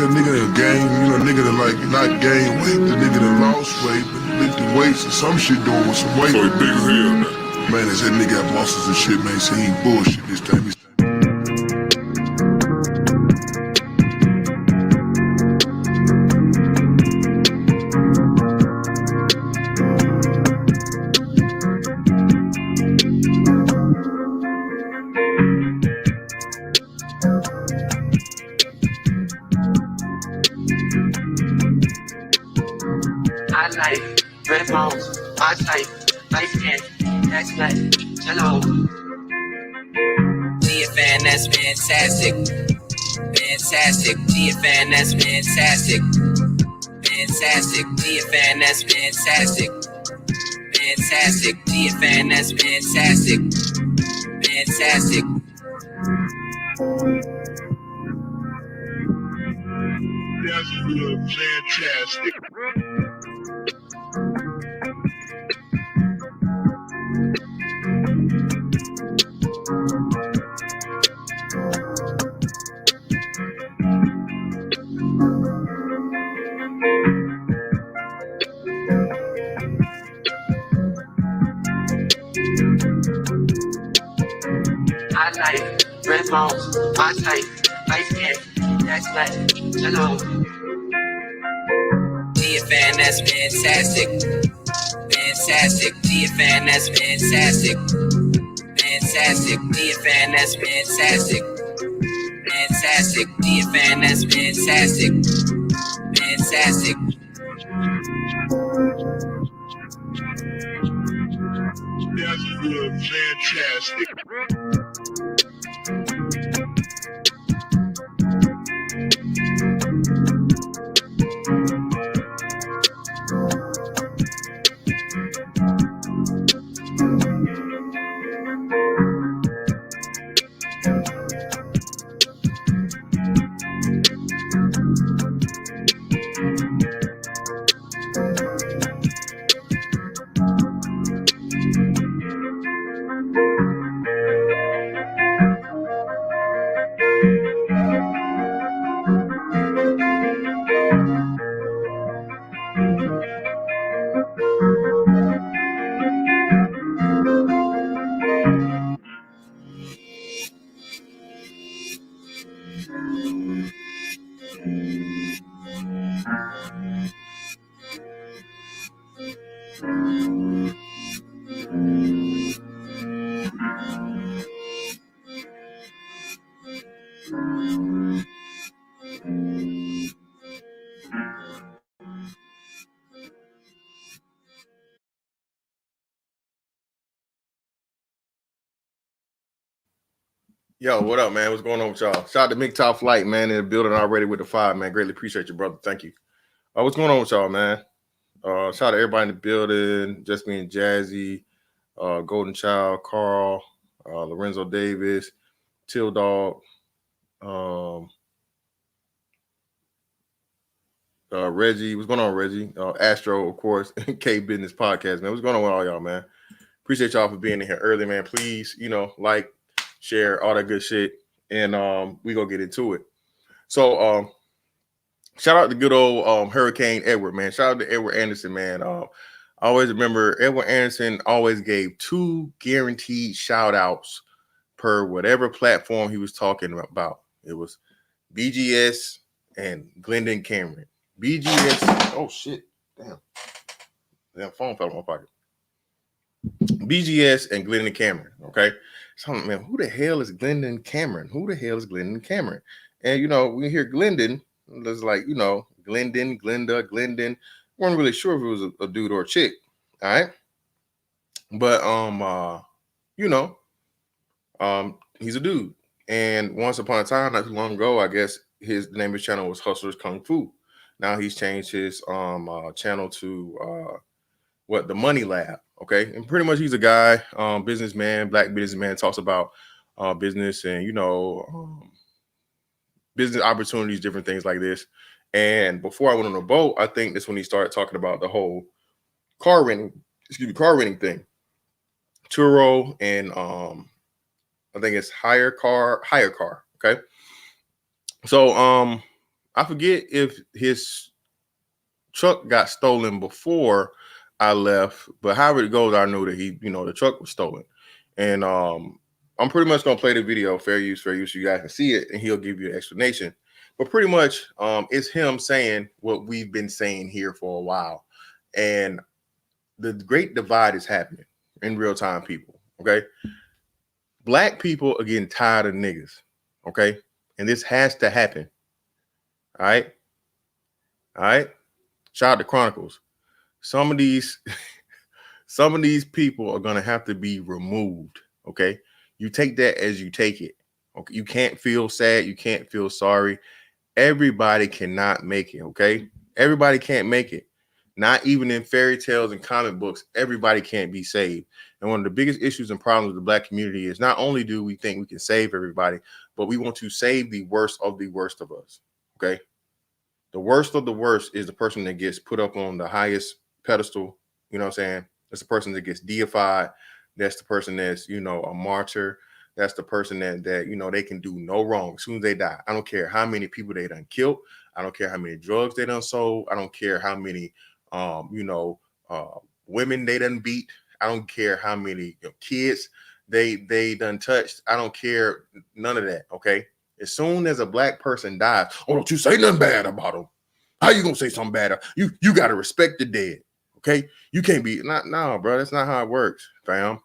a nigga that gain, you know, nigga that like not gain weight, the nigga that lost weight, but lifted weights or some shit doing with some weight. So he big as hell now. Man, they said nigga got muscles and shit, man. So he ain't bullshit this time. I like red bones, my type, light skin, next life, hello. GFN, that's fantastic. Fantastic, GFN, that's fantastic. Fantastic, GFN, that's fantastic. Fantastic, GFN, that's fantastic. Fantastic. That's good, fantastic. I like red bones, my type, light skin, next life, hello. GFN, that's fantastic. Fantastic, GFN, that's fantastic. Fantastic, GFN, that's fantastic. Fantastic, GFN, that's fantastic. Fantastic. That's good, fantastic. Yo, what up, man? What's going on with y'all? Shout out to Mick Top Flight, man, in the building already with the 5, man. Greatly appreciate you, brother. Thank you. What's going on with y'all, man? Shout out to everybody in the building, just me and Jazzy, Golden Child, Carl, Lorenzo Davis, Till Dog, Reggie. What's going on, Reggie? Astro, of course, K Business Podcast, man. What's going on with all y'all, man? Appreciate y'all for being in here early, man. Please, like, share, all that good shit, and we gonna get into it. So shout out to good old Hurricane Edward, man. Shout out to Edward Anderson, man. I always remember Edward Anderson always gave 2 guaranteed shout outs per whatever platform he was talking about. It was BGS and Glendon Cameron. BGS, oh shit, damn phone fell out of my pocket. BGS and Glendon Cameron, okay? So, man, who the hell is Glendon Cameron? Who the hell is Glendon Cameron? And, when you hear Glendon, it's like, Glendon, Glenda, Glendon. Weren't really sure if it was a dude or a chick, all right? But, he's a dude. And once upon a time, not too long ago, I guess the name of his channel was Hustlers Kung Fu. Now he's changed his channel to the Money Lab. Okay, and pretty much he's a guy, businessman, black businessman, talks about business and business opportunities, different things like this. And before I went on the boat, I think that's when he started talking about the whole car renting thing, Turo, and I think it's hire car. Okay, so I forget if his truck got stolen before I left, but however it goes, I knew that he, the truck was stolen. And I'm pretty much gonna play the video, fair use, so you guys can see it, and he'll give you an explanation. But pretty much, it's him saying what we've been saying here for a while, and the great divide is happening in real time, people. Okay, black people are getting tired of niggas. Okay, and this has to happen. All right. Shout out to Chronicles. Some of these people are gonna have to be removed. Okay, you take that as you take it. Okay, you can't feel sad. You can't feel sorry. Everybody cannot make it. Okay, everybody can't make it. Not even in fairy tales and comic books, everybody can't be saved. And one of the biggest issues and problems with the black community is not only do we think we can save everybody, but we want to save the worst of us. Okay. The worst of the worst is the person that gets put up on the highest pedestal. You know what I'm saying? That's the person that gets deified. That's the person that's, a martyr. That's the person that they can do no wrong as soon as they die. I don't care how many people they done killed. I don't care how many drugs they done sold. I don't care how many, women they done beat. I don't care how many kids they done touched. I don't care none of that. Okay. As soon as a black person dies, oh, don't you say nothing bad about them. How you gonna say something bad? You gotta respect the dead. Okay. You can't be no, bro. That's not how it works, fam.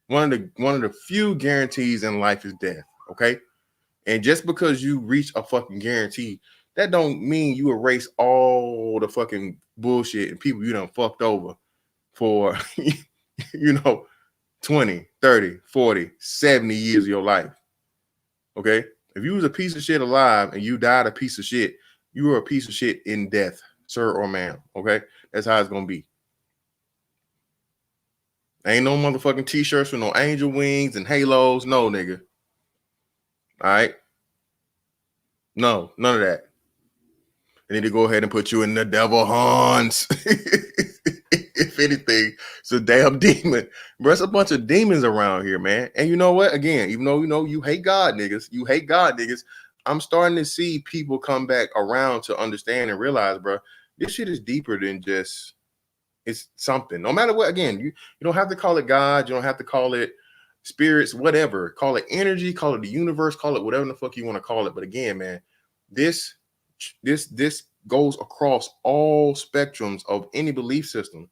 One of the few guarantees in life is death. Okay. And just because you reach a fucking guarantee, that don't mean you erase all the fucking bullshit and people you done fucked over for 20, 30, 40, 70 years of your life. Okay. If you was a piece of shit alive and you died a piece of shit, you were a piece of shit in death, sir or ma'am. Okay. That's how it's going to be. Ain't no motherfucking t-shirts with no angel wings and halos. No, nigga. All right. No, none of that. They need to go ahead and put you in the devil hunts. If anything, it's a damn demon. Bro, it's a bunch of demons around here, man. And you know what? Again, even though you hate God, niggas, I'm starting to see people come back around to understand and realize, bro, this shit is deeper than just it's something. No matter what, again, you don't have to call it God, you don't have to call it spirits, whatever. Call it energy, call it the universe, call it whatever the fuck you want to call it. But again, man, this goes across all spectrums of any belief system.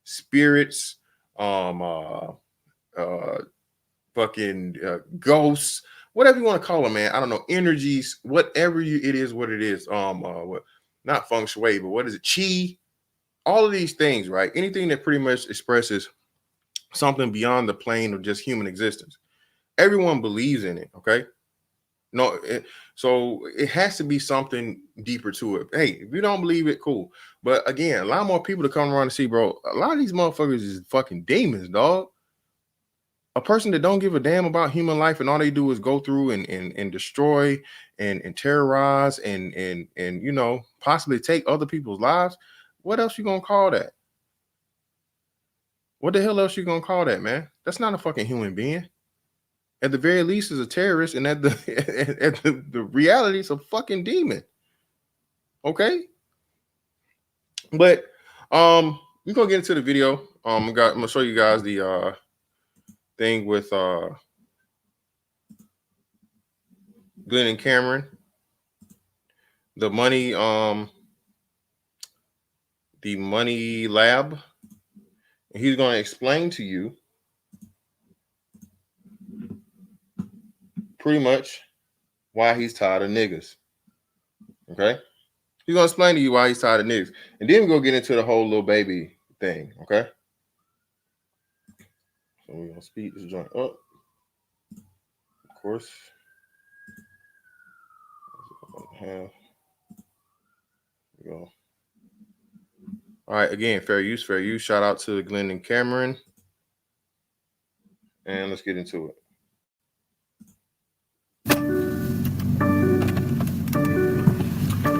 Spirits, ghosts, whatever you want to call them, man. I don't know, energies, whatever it is, what it is. Not feng shui, but what is it? Chi, all of these things, right? Anything that pretty much expresses something beyond the plane of just human existence. Everyone believes in it, okay? No, so it has to be something deeper to it. Hey, if you don't believe it, cool. But again, a lot more people to come around and see, bro. A lot of these motherfuckers is fucking demons, dog. A person that don't give a damn about human life and all they do is go through and destroy and terrorize and possibly take other people's lives. What else you gonna call that? What the hell else you gonna call that, man? That's not a fucking human being. At the very least, is a terrorist, and at the reality, it's a fucking demon. Okay, but we're gonna get into the video. I'm gonna show you guys the thing with Glenn and Cameron, the money lab, and he's gonna explain to you pretty much why he's tired of niggas. Okay? He's gonna explain to you why he's tired of niggas. And then we're gonna get into the whole little baby thing. Okay. So we're gonna speed this joint up. Of course. Here we go. All right, again, fair use. Shout out to Glenn and Cameron. And let's get into it.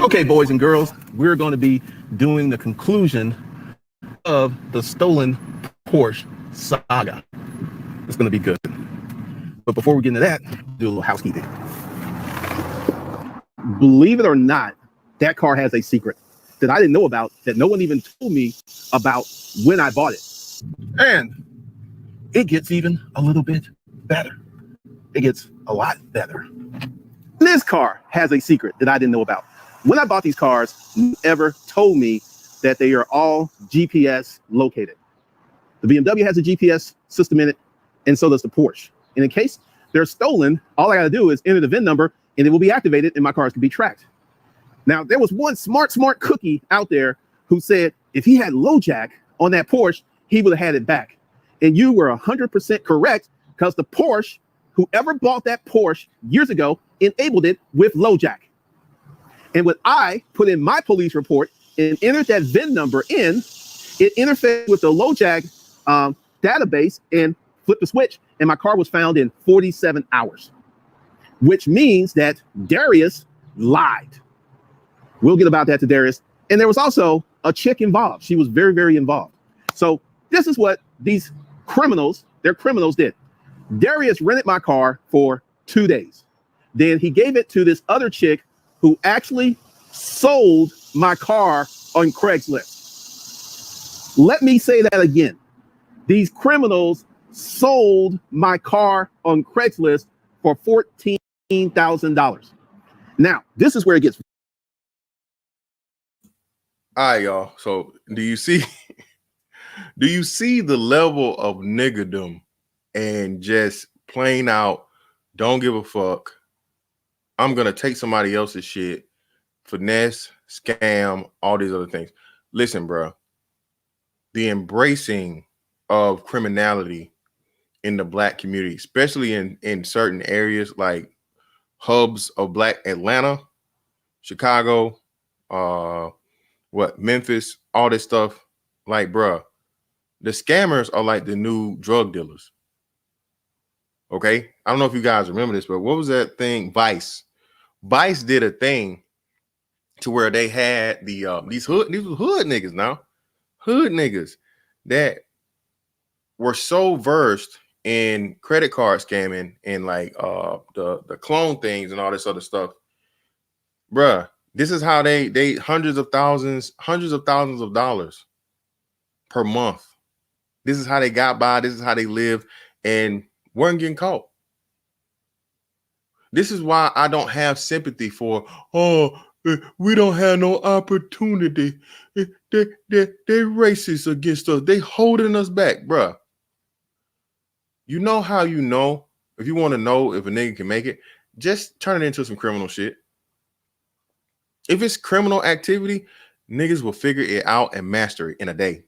Okay, boys and girls, we're going to be doing the conclusion of the stolen Porsche saga. It's going to be good. But before we get into that, do a little housekeeping. Believe it or not, that car has a secret that I didn't know about, that no one even told me about when I bought it. And it gets even a little bit better. It gets a lot better. This car has a secret that I didn't know about. When I bought these cars, no one ever told me that they are all GPS located. The BMW has a GPS system in it, and so does the Porsche. And in case they're stolen, all I got to do is enter the VIN number, and it will be activated, and my cars can be tracked. Now, there was one smart cookie out there who said if he had LoJack on that Porsche, he would have had it back. And you were 100% correct, because the Porsche, whoever bought that Porsche years ago, enabled it with LoJack. And when I put in my police report and entered that VIN number in, it interfaced with the LoJack database and flipped the switch, and my car was found in 47 hours, which means that Darius lied. We'll get about that to Darius. And there was also a chick involved. She was very, very involved. So this is what these criminals did. Darius rented my car for 2 days. Then he gave it to this other chick who actually sold my car on Craigslist. Let me say that again. These criminals sold my car on Craigslist for $14,000. Now, this is where it gets. All right, y'all. So do you see the level of niggerdom and just plain out, don't give a fuck, I'm gonna take somebody else's shit, finesse, scam, all these other things. Listen, bro, the embracing of criminality in the Black community, especially in certain areas like hubs of Black Atlanta, Chicago, Memphis, all this stuff. Like, bro, the scammers are like the new drug dealers. Okay, I don't know if you guys remember this, but what was that thing? Vice did a thing to where they had these hood niggas that were so versed in credit card scamming and like the clone things and all this other stuff, bruh. This is how they hundreds of thousands of dollars per month. This is how they got by. This is how they live and weren't getting caught. This is why I don't have sympathy for, we don't have no opportunity. They're racist against us. They holding us back, bruh. You know how you know, if you want to know if a nigga can make it, just turn it into some criminal shit. If it's criminal activity, niggas will figure it out and master it in a day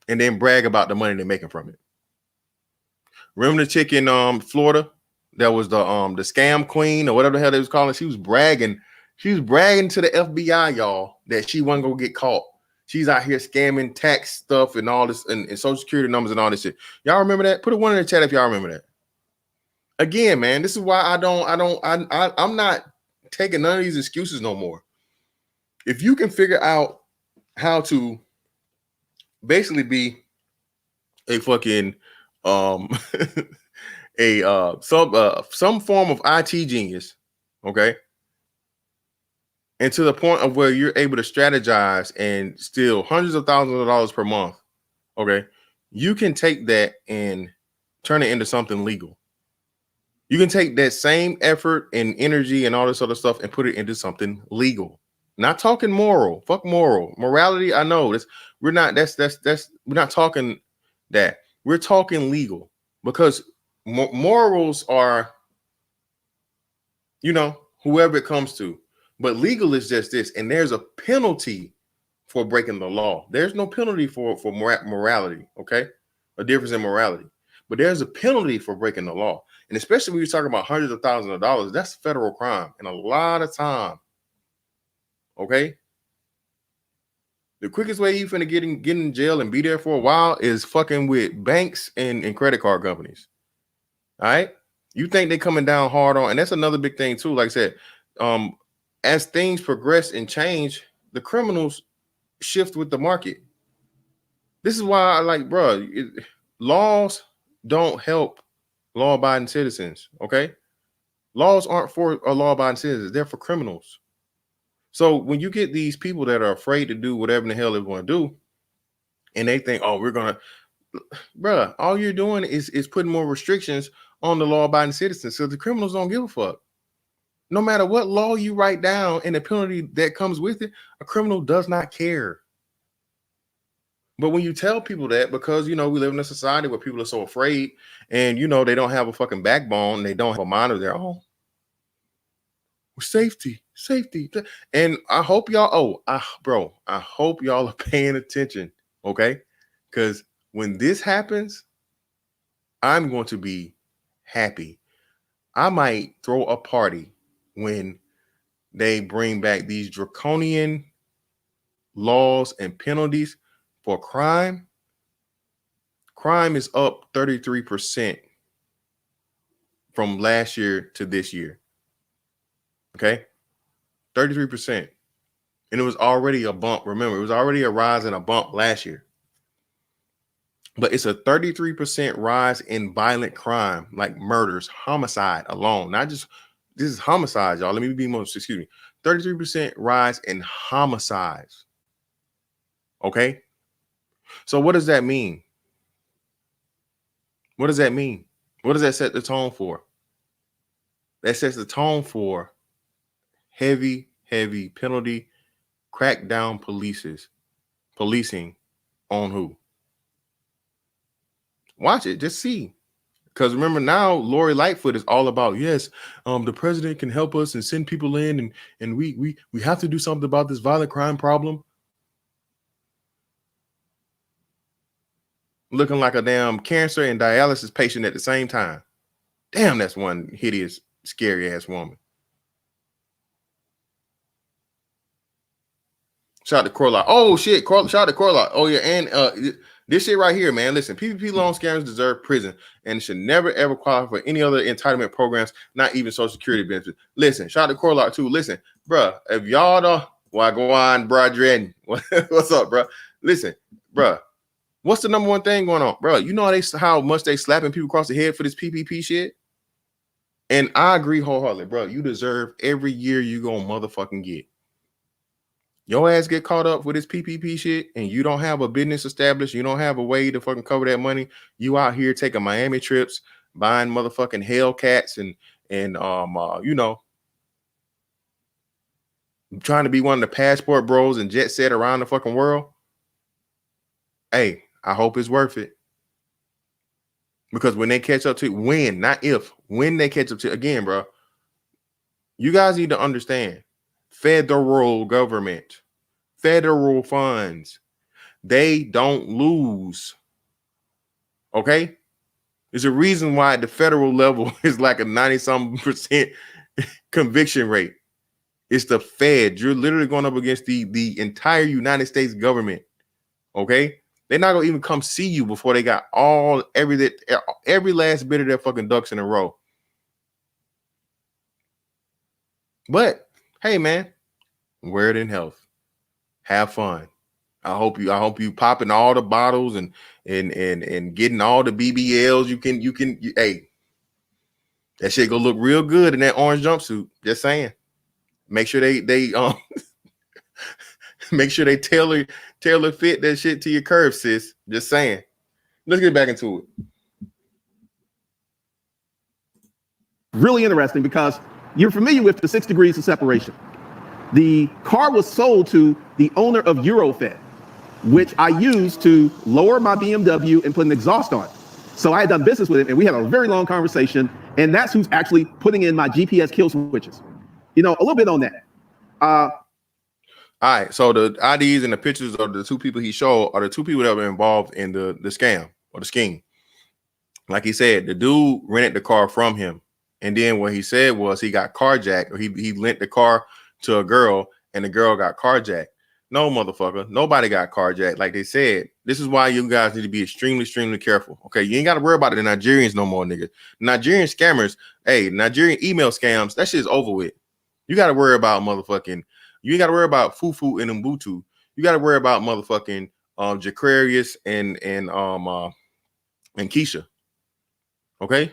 and then brag about the money they're making from it. Remember the chick in Florida that was the scam queen or whatever the hell they was calling? She was bragging to the FBI, y'all, that she wasn't gonna get caught. She's out here scamming tax stuff and all this and social security numbers and all this shit. Y'all remember that? Put a one in the chat if y'all remember that. Again, man, this is why I'm not taking none of these excuses no more. If you can figure out how to basically be a fucking some form of IT genius, okay, and to the point of where you're able to strategize and steal hundreds of thousands of dollars per month, okay, you can take that and turn it into something legal. You can take that same effort and energy and all this other stuff and put it into something legal. Not talking moral, fuck morality. I know we're not talking that. We're talking legal, because morals are, whoever it comes to, but legal is just this. And there's a penalty for breaking the law. There's no penalty for morality. Okay. A difference in morality, but there's a penalty for breaking the law. And especially when you're talking about hundreds of thousands of dollars, that's federal crime. And a lot of time. Okay. The quickest way you finna get in jail and be there for a while is fucking with banks and credit card companies. All right. You think they're coming down hard on, and that's another big thing too. Like I said, as things progress and change, the criminals shift with the market. This is why I like, bro, laws don't help law-abiding citizens. Okay. Laws aren't for law-abiding citizens. They're for criminals. So when you get these people that are afraid to do whatever the hell they want to do, and they think, oh, we're gonna, bruh, all you're doing is putting more restrictions on the law-abiding citizens. So the criminals don't give a fuck. No matter what law you write down and the penalty that comes with it, a criminal does not care. But when you tell people that, because, you know, we live in a society where people are so afraid and, you know, they don't have a fucking backbone, they don't have a mind of their own. Safety. And I hope y'all, I hope y'all are paying attention, okay? Because when this happens, I'm going to be happy. I might throw a party when they bring back these draconian laws and penalties for crime. Crime is up 33% from last year to this year. Okay? 33%. And it was already a bump. Remember, it was already a rise and a bump last year. But it's a 33% rise in violent crime, like murders, homicide alone. Not just, this is homicide, y'all. Let me be more, excuse me. 33% rise in homicides. Okay? So what does that mean? What does that mean? What does that set the tone for? That sets the tone for heavy penalty, crackdown policing on who? Watch it, just see. Because remember now, Lori Lightfoot is all about, yes, the president can help us and send people in, and we have to do something about this violent crime problem. Looking like a damn cancer and dialysis patient at the same time. Damn, that's one hideous, scary ass woman. Shout out to Corlock. Oh shit, shout out to Corlock. Oh yeah, and this shit right here, man. Listen, PPP loan scammers deserve prison and should never ever qualify for any other entitlement programs, not even Social Security benefits. Listen, shout out to Corlock too. Listen, bruh, if y'all don't, why go on, bruh, Dredden? What's up, bruh? Listen, bruh, what's the number one thing going on, bruh? You know how much they slapping people across the head for this PPP shit? And I agree wholeheartedly, bro. You deserve every year you gonna motherfucking get. Your ass get caught up with this PPP shit and you don't have a business established, you don't have a way to fucking cover that money. You out here taking Miami trips, buying motherfucking Hellcats and you know, trying to be one of the passport bros and jet set around the fucking world. Hey, I hope it's worth it. Because when they catch up to, when, not if, when they catch up to, again, bro, you guys need to understand, federal government, federal funds, they don't lose. Okay? There's a reason why the federal level is like a 90-something% conviction rate. It's the Fed. You're literally going up against the entire United States government. Okay? They're not gonna even come see you before they got every last bit of their fucking ducks in a row. But hey, man, wear it in health. Have fun. I hope you popping all the bottles and getting all the BBLs you can. Hey, that shit gonna look real good in that orange jumpsuit. Just saying. Make sure they make sure they tailor fit that shit to your curves, sis. Just saying. Let's get back into it. Really interesting because you're familiar with the 6 degrees of separation. The car was sold to the owner of Youre, which I used to lower my BMW and put an exhaust on it. So I had done business with him and we had a very long conversation, and that's who's actually putting in my GPS kill switches. You know, a little bit on that. All right, so the IDs and the pictures of the two people he showed are the two people that were involved in the scam or the scheme. Like he said, the dude rented the car from him. And then what he said was he got carjacked, or he lent the car to a girl and the girl got carjacked. No, motherfucker. Nobody got carjacked. Like they said, this is why you guys need to be extremely careful. Okay, you ain't got to worry about the Nigerians no more, nigga. Nigerian scammers, hey, Nigerian email scams, that shit's over with. You got to worry about motherfucking, you ain't got to worry about Fufu and Ubuntu. You got to worry about motherfucking Jacarius and Keisha. Okay?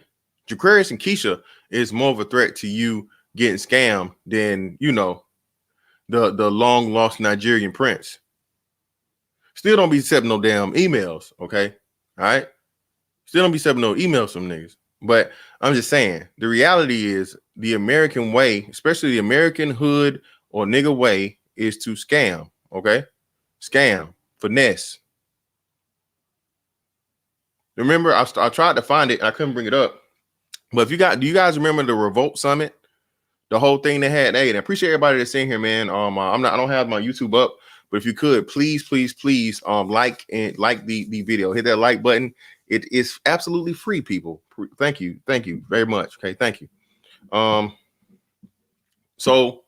Jacarius and Keisha is more of a threat to you getting scammed than, you know, the long lost Nigerian prince. Still don't be accepting no damn emails, okay? All right. Still don't be accepting no emails from niggas. But I'm just saying, the reality is the American way, especially the American hood or nigga way, is to scam, okay? Scam, finesse. Remember, I tried to find it and I couldn't bring it up. But do you guys remember the Revolt Summit? The whole thing they had. Hey, and I appreciate everybody that's in here, man. I don't have my YouTube up, but if you could, please, like the video. Hit that like button. It is absolutely free, people. Thank you very much. Okay, thank you. So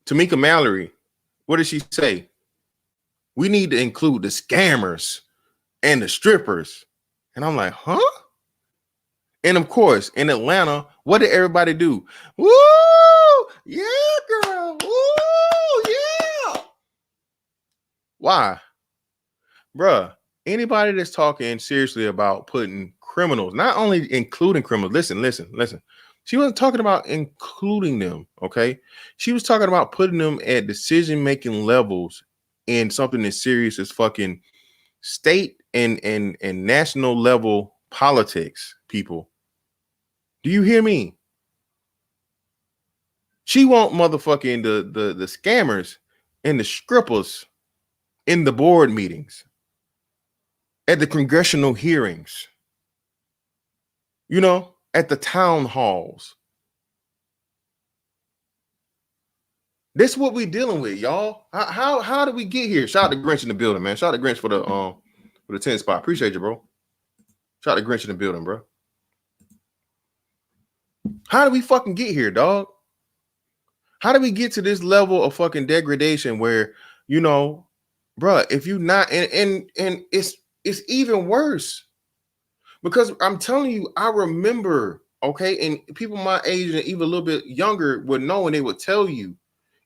Tamika Mallory, what did she say? We need to include the scammers and the strippers. And I'm like, huh? And of course, in Atlanta, what did everybody do? Woo! Yeah, girl. Woo! Yeah. Why? Bruh, anybody that's talking seriously about putting criminals, not only including criminals, listen. She wasn't talking about including them, okay? She was talking about putting them at decision-making levels in something as serious as fucking state and national level politics, people. Do you hear me? She want motherfucking the scammers and the strippers in the board meetings, at the congressional hearings, you know, at the town halls. This is what we dealing with, y'all. How did we get here? Shout out to Grinch in the building, man. Shout out to Grinch for the 10 spot. Appreciate you, bro. Shout out to Grinch in the building, bro. How did we fucking get here, dog? How did we get to this level of fucking degradation where, you know, bro, if you not and it's even worse, because I'm telling you, I remember, okay, and people my age and even a little bit younger would know, and they would tell you,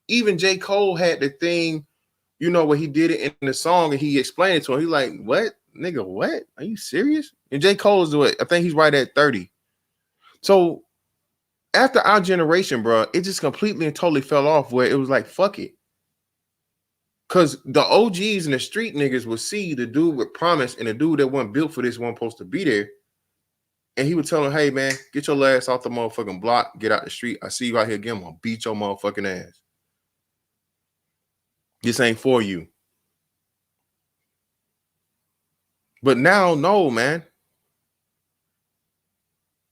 even J. Cole had the thing, you know, where he did it in the song and he explained it to him. He's like, what? Nigga, what? Are you serious? And J. Cole is what? I think he's right at 30. So after our generation, bro, it just completely and totally fell off where it was like, fuck it. Because the OGs and the street niggas would see the dude with promise and the dude that wasn't built for this wasn't supposed to be there. And he would tell him, hey, man, get your ass off the motherfucking block. Get out the street. I see you out here again. I'm going to beat your motherfucking ass. This ain't for you. But now, no, man.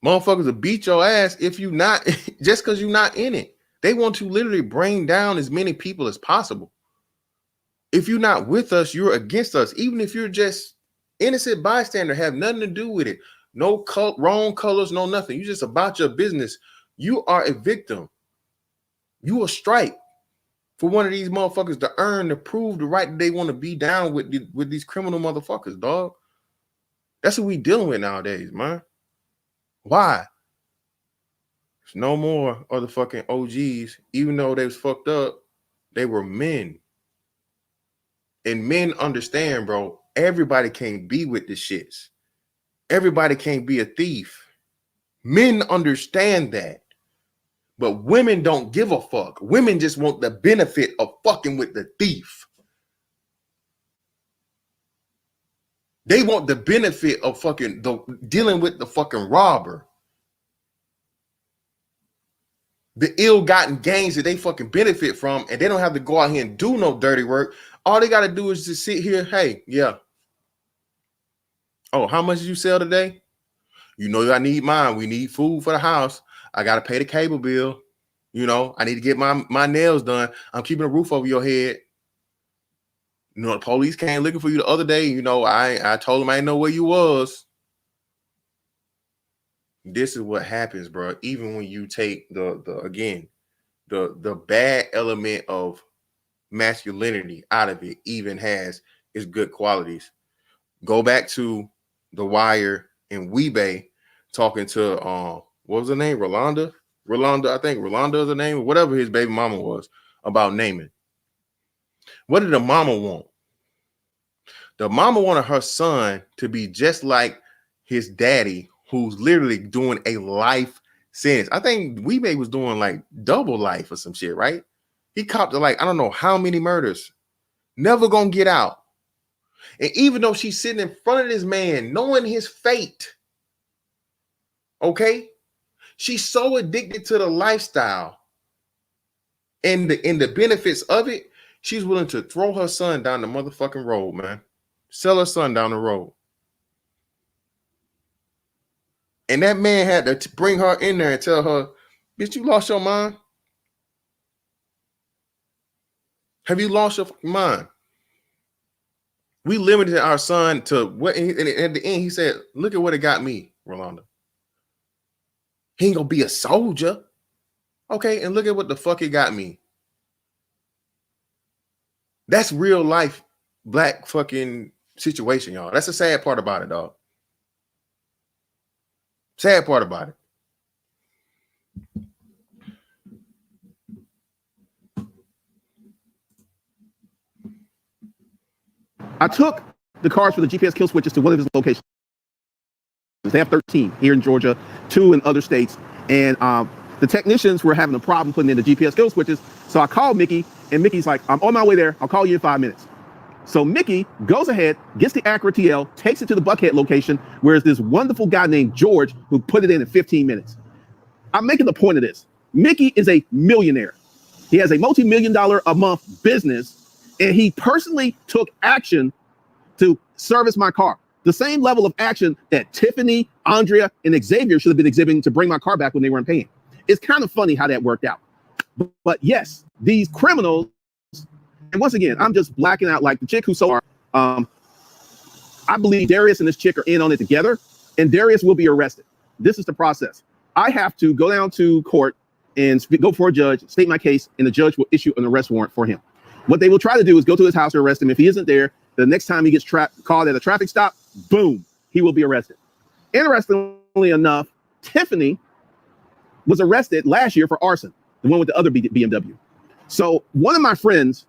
Motherfuckers will beat your ass if you not, just because you're not in it. They want to literally bring down as many people as possible. If you're not with us, you're against us. Even if you're just innocent bystander, have nothing to do with it. No wrong colors, no nothing. You just about your business. You are a victim. You a strike for one of these motherfuckers to earn, to prove the right that they want to be down with these criminal motherfuckers, dog. That's what we dealing with nowadays, man. Why? There's no more of the fucking OGs. Even though they was fucked up, they were men. And men understand, bro, everybody can't be with the shits. Everybody can't be a thief. Men understand that. But women don't give a fuck. Women just want the benefit of fucking with the thief. They want the benefit of fucking dealing with the fucking robber. The ill-gotten gains that they fucking benefit from, and they don't have to go out here and do no dirty work. All they got to do is just sit here. Hey, yeah. Oh, how much did you sell today? You know, I need mine. We need food for the house. I got to pay the cable bill. You know, I need to get my nails done. I'm keeping a roof over your head. You know, the police came looking for you the other day. You know, I told them I didn't know where you was. This is what happens, bro. Even when you take the bad element of masculinity out of it, even has its good qualities. Go back to The Wire and Weebay talking to what was her name? Rolanda, I think Rolanda is the name, or whatever his baby mama was, about naming. What did the mama want? The mama wanted her son to be just like his daddy, who's literally doing a life sentence. I think Weebay was doing like double life or some shit, right? He copped to like, I don't know how many murders. Never gonna get out. And even though she's sitting in front of this man, knowing his fate, okay, she's so addicted to the lifestyle and the benefits of it, she's willing to throw her son down the motherfucking road, man. Sell her son down the road. And that man had to bring her in there and tell her, bitch, you lost your mind? Have you lost your mind? We limited our son to what, and at the end, he said, look at what it got me, Rolanda. He ain't gonna be a soldier. Okay, and look at what the fuck it got me. That's real life black fucking situation, y'all. That's the sad part about it, dog. Sad part about it. I took the cars for the GPS kill switches to one of his locations. They have 13 here in Georgia, 2 in other states. And the technicians were having a problem putting in the GPS kill switches. So I called Mickey, and Mickey's like, I'm on my way there. I'll call you in 5 minutes. So Mickey goes ahead, gets the Acura TL, takes it to the Buckhead location, where there's this wonderful guy named George who put it in 15 minutes. I'm making the point of this. Mickey is a millionaire. He has a multi-million-dollar a month business, and he personally took action to service my car. The same level of action that Tiffany, Andrea, and Xavier should have been exhibiting to bring my car back when they weren't paying. It's kind of funny how that worked out. But yes, these criminals, and once again, I'm just blacking out like the chick who sold I believe Darius and this chick are in on it together, and Darius will be arrested. This is the process. I have to go down to court and go for a judge, state my case, and the judge will issue an arrest warrant for him. What they will try to do is go to his house to arrest him. If he isn't there, the next time he gets called at a traffic stop, boom, he will be arrested. Interestingly enough, Tiffany was arrested last year for arson, the one with the other BMW. So one of my friends,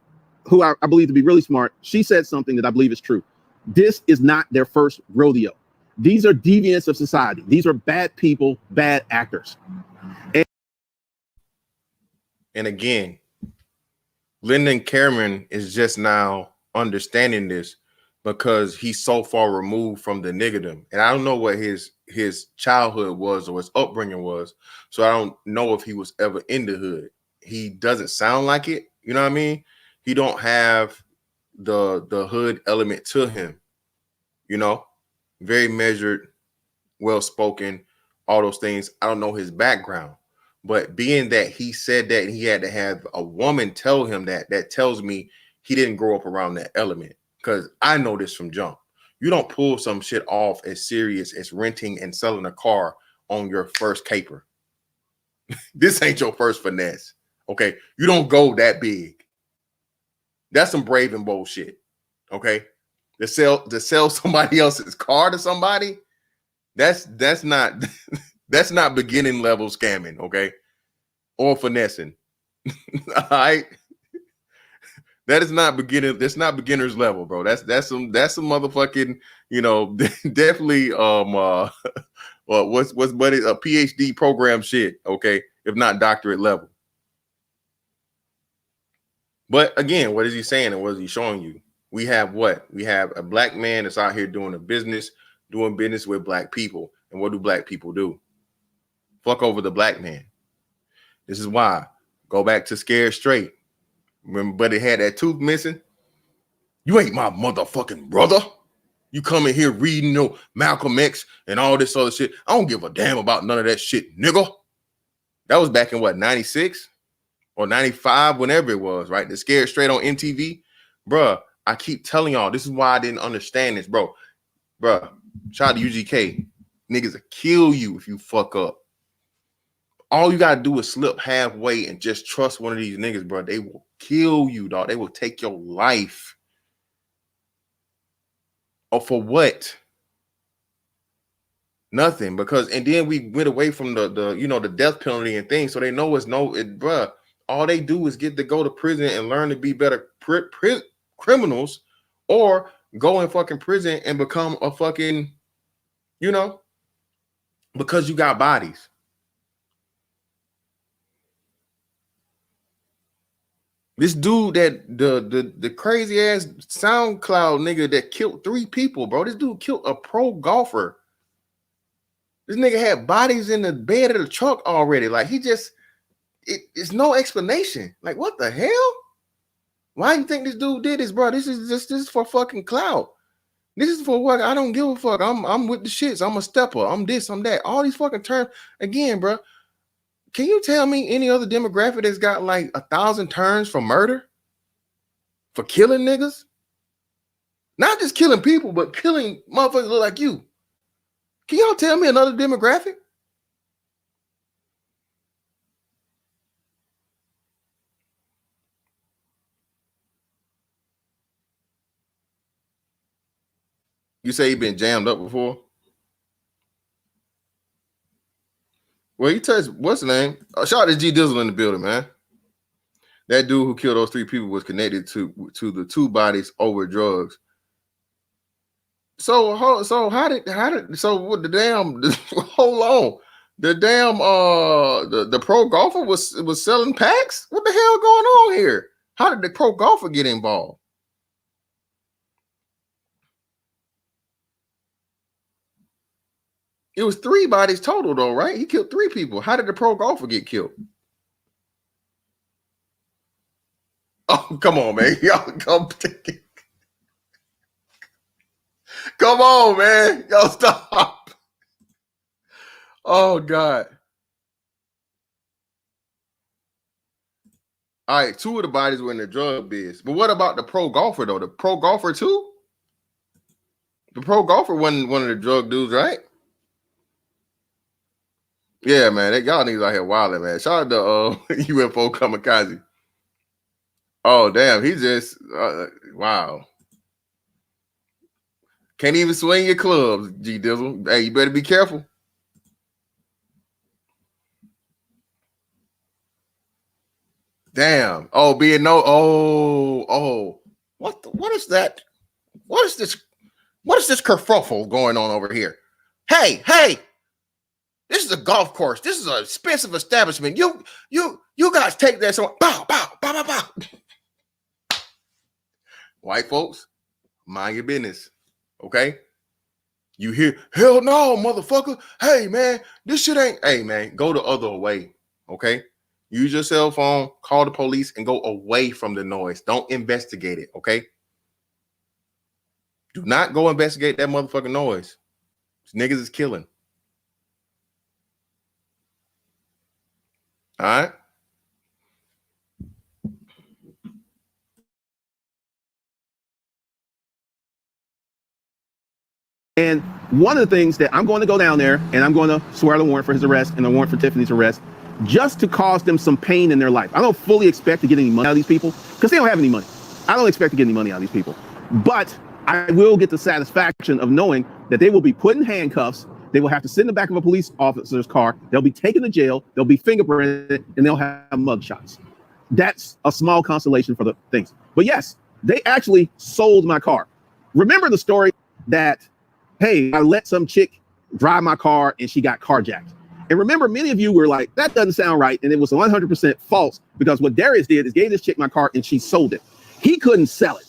who I believe to be really smart, she said something that I believe is true. This is not their first rodeo. These are deviants of society. These are bad people, bad actors. And again, Lyndon Cameron is just now understanding this because he's so far removed from the niggerdom. And I don't know what his childhood was or his upbringing was. So I don't know if he was ever in the hood. He doesn't sound like it. You know what I mean? He don't have the hood element to him. You know, very measured, well-spoken, all those things. I don't know his background. But being that he said that and he had to have a woman tell him that tells me he didn't grow up around that element. Because I know this from jump. You don't pull some shit off as serious as renting and selling a car on your first caper. This ain't your first finesse. Okay. You don't go that big. That's some brave and bold shit. Okay. To sell somebody else's car to somebody, that's not that's not beginning level scamming, okay? Or finessing. All right. That is not beginning. That's not beginner's level, bro. That's some motherfucking, you know, definitely what's buddy a PhD program shit, okay, if not doctorate level. But again, what is he saying and what is he showing you? We have what? We have a black man that's out here doing business with black people. And what do black people do? Fuck over the black man. This is why. Go back to Scared Straight. Remember, Buddy had that tooth missing? You ain't my motherfucking brother. You come in here reading, you know, Malcolm X and all this other shit. I don't give a damn about none of that shit, nigga. That was back in what, 96 or 95, whenever it was, right? The Scared Straight on MTV. Bruh, I keep telling y'all, this is why I didn't understand this, bro. Bruh, shout out to UGK. Niggas will kill you if you fuck up. All you gotta do is slip halfway and just trust one of these niggas, bro. They will kill you, dog. They will take your life. Oh, for what? Nothing. Because and then we went away from the you know the death penalty and things, so they know it's bruh. All they do is get to go to prison and learn to be better criminals, or go in fucking prison and become a fucking, you know, because you got bodies. This dude that the crazy ass SoundCloud nigga that killed 3 people, bro. This dude killed a pro golfer. This nigga had bodies in the bed of the truck already. Like he just, it's no explanation. Like what the hell? Why do you think this dude did this, bro? This is for fucking clout. This is for what? I don't give a fuck. I'm with the shits. I'm a stepper. I'm this. I'm that. All these fucking terms again, bro. Can you tell me any other demographic that's got like 1,000 turns for murder? For killing niggas? Not just killing people, but killing motherfuckers look like you. Can y'all tell me another demographic? You say he been jammed up before? Well, he touched, what's the name? Shout out to G Dizzle in the building, man. That dude who killed those 3 people was connected to the 2 bodies over drugs. So what the damn hold on. The damn the pro golfer was selling packs? What the hell going on here? How did the pro golfer get involved? It was 3 bodies total though, right? He killed 3 people. How did the pro golfer get killed? Oh, come on, man. Y'all come take it. Come on, man. Y'all stop. Oh, God. All right, 2 of the bodies were in the drug biz. But what about the pro golfer, though? The pro golfer, too? The pro golfer wasn't one of the drug dudes, right? Yeah, man. Y'all niggas out here wilding, man. Shout out to UFO Kamikaze. Oh, damn. He just, wow. Can't even swing your clubs, G Dizzle. Hey, you better be careful. Damn. Oh, being no. Oh. What is that? What is this? What is this kerfuffle going on over here? Hey. This is a golf course. This is an expensive establishment. You guys take that. So bow. White folks, mind your business. Okay? You hear, hell no, motherfucker. Hey, man, this shit ain't. Hey, man, go the other way. Okay? Use your cell phone, call the police, and go away from the noise. Don't investigate it. Okay? Do not go investigate that motherfucking noise. These niggas is killing. All right? And one of the things that I'm going to go down there and I'm going to swear the warrant for his arrest and the warrant for Tiffany's arrest just to cause them some pain in their life. I don't fully expect to get any money out of these people because they don't have any money. I don't expect to get any money out of these people. But I will get the satisfaction of knowing that they will be put in handcuffs. They will have to sit in the back of a police officer's car. They'll be taken to jail. They'll be fingerprinted and they'll have mugshots. That's a small consolation for the things. But yes, they actually sold my car. Remember the story that, hey, I let some chick drive my car and she got carjacked. And remember, many of you were like, that doesn't sound right. And it was 100% false because what Darius did is gave this chick my car and she sold it. He couldn't sell it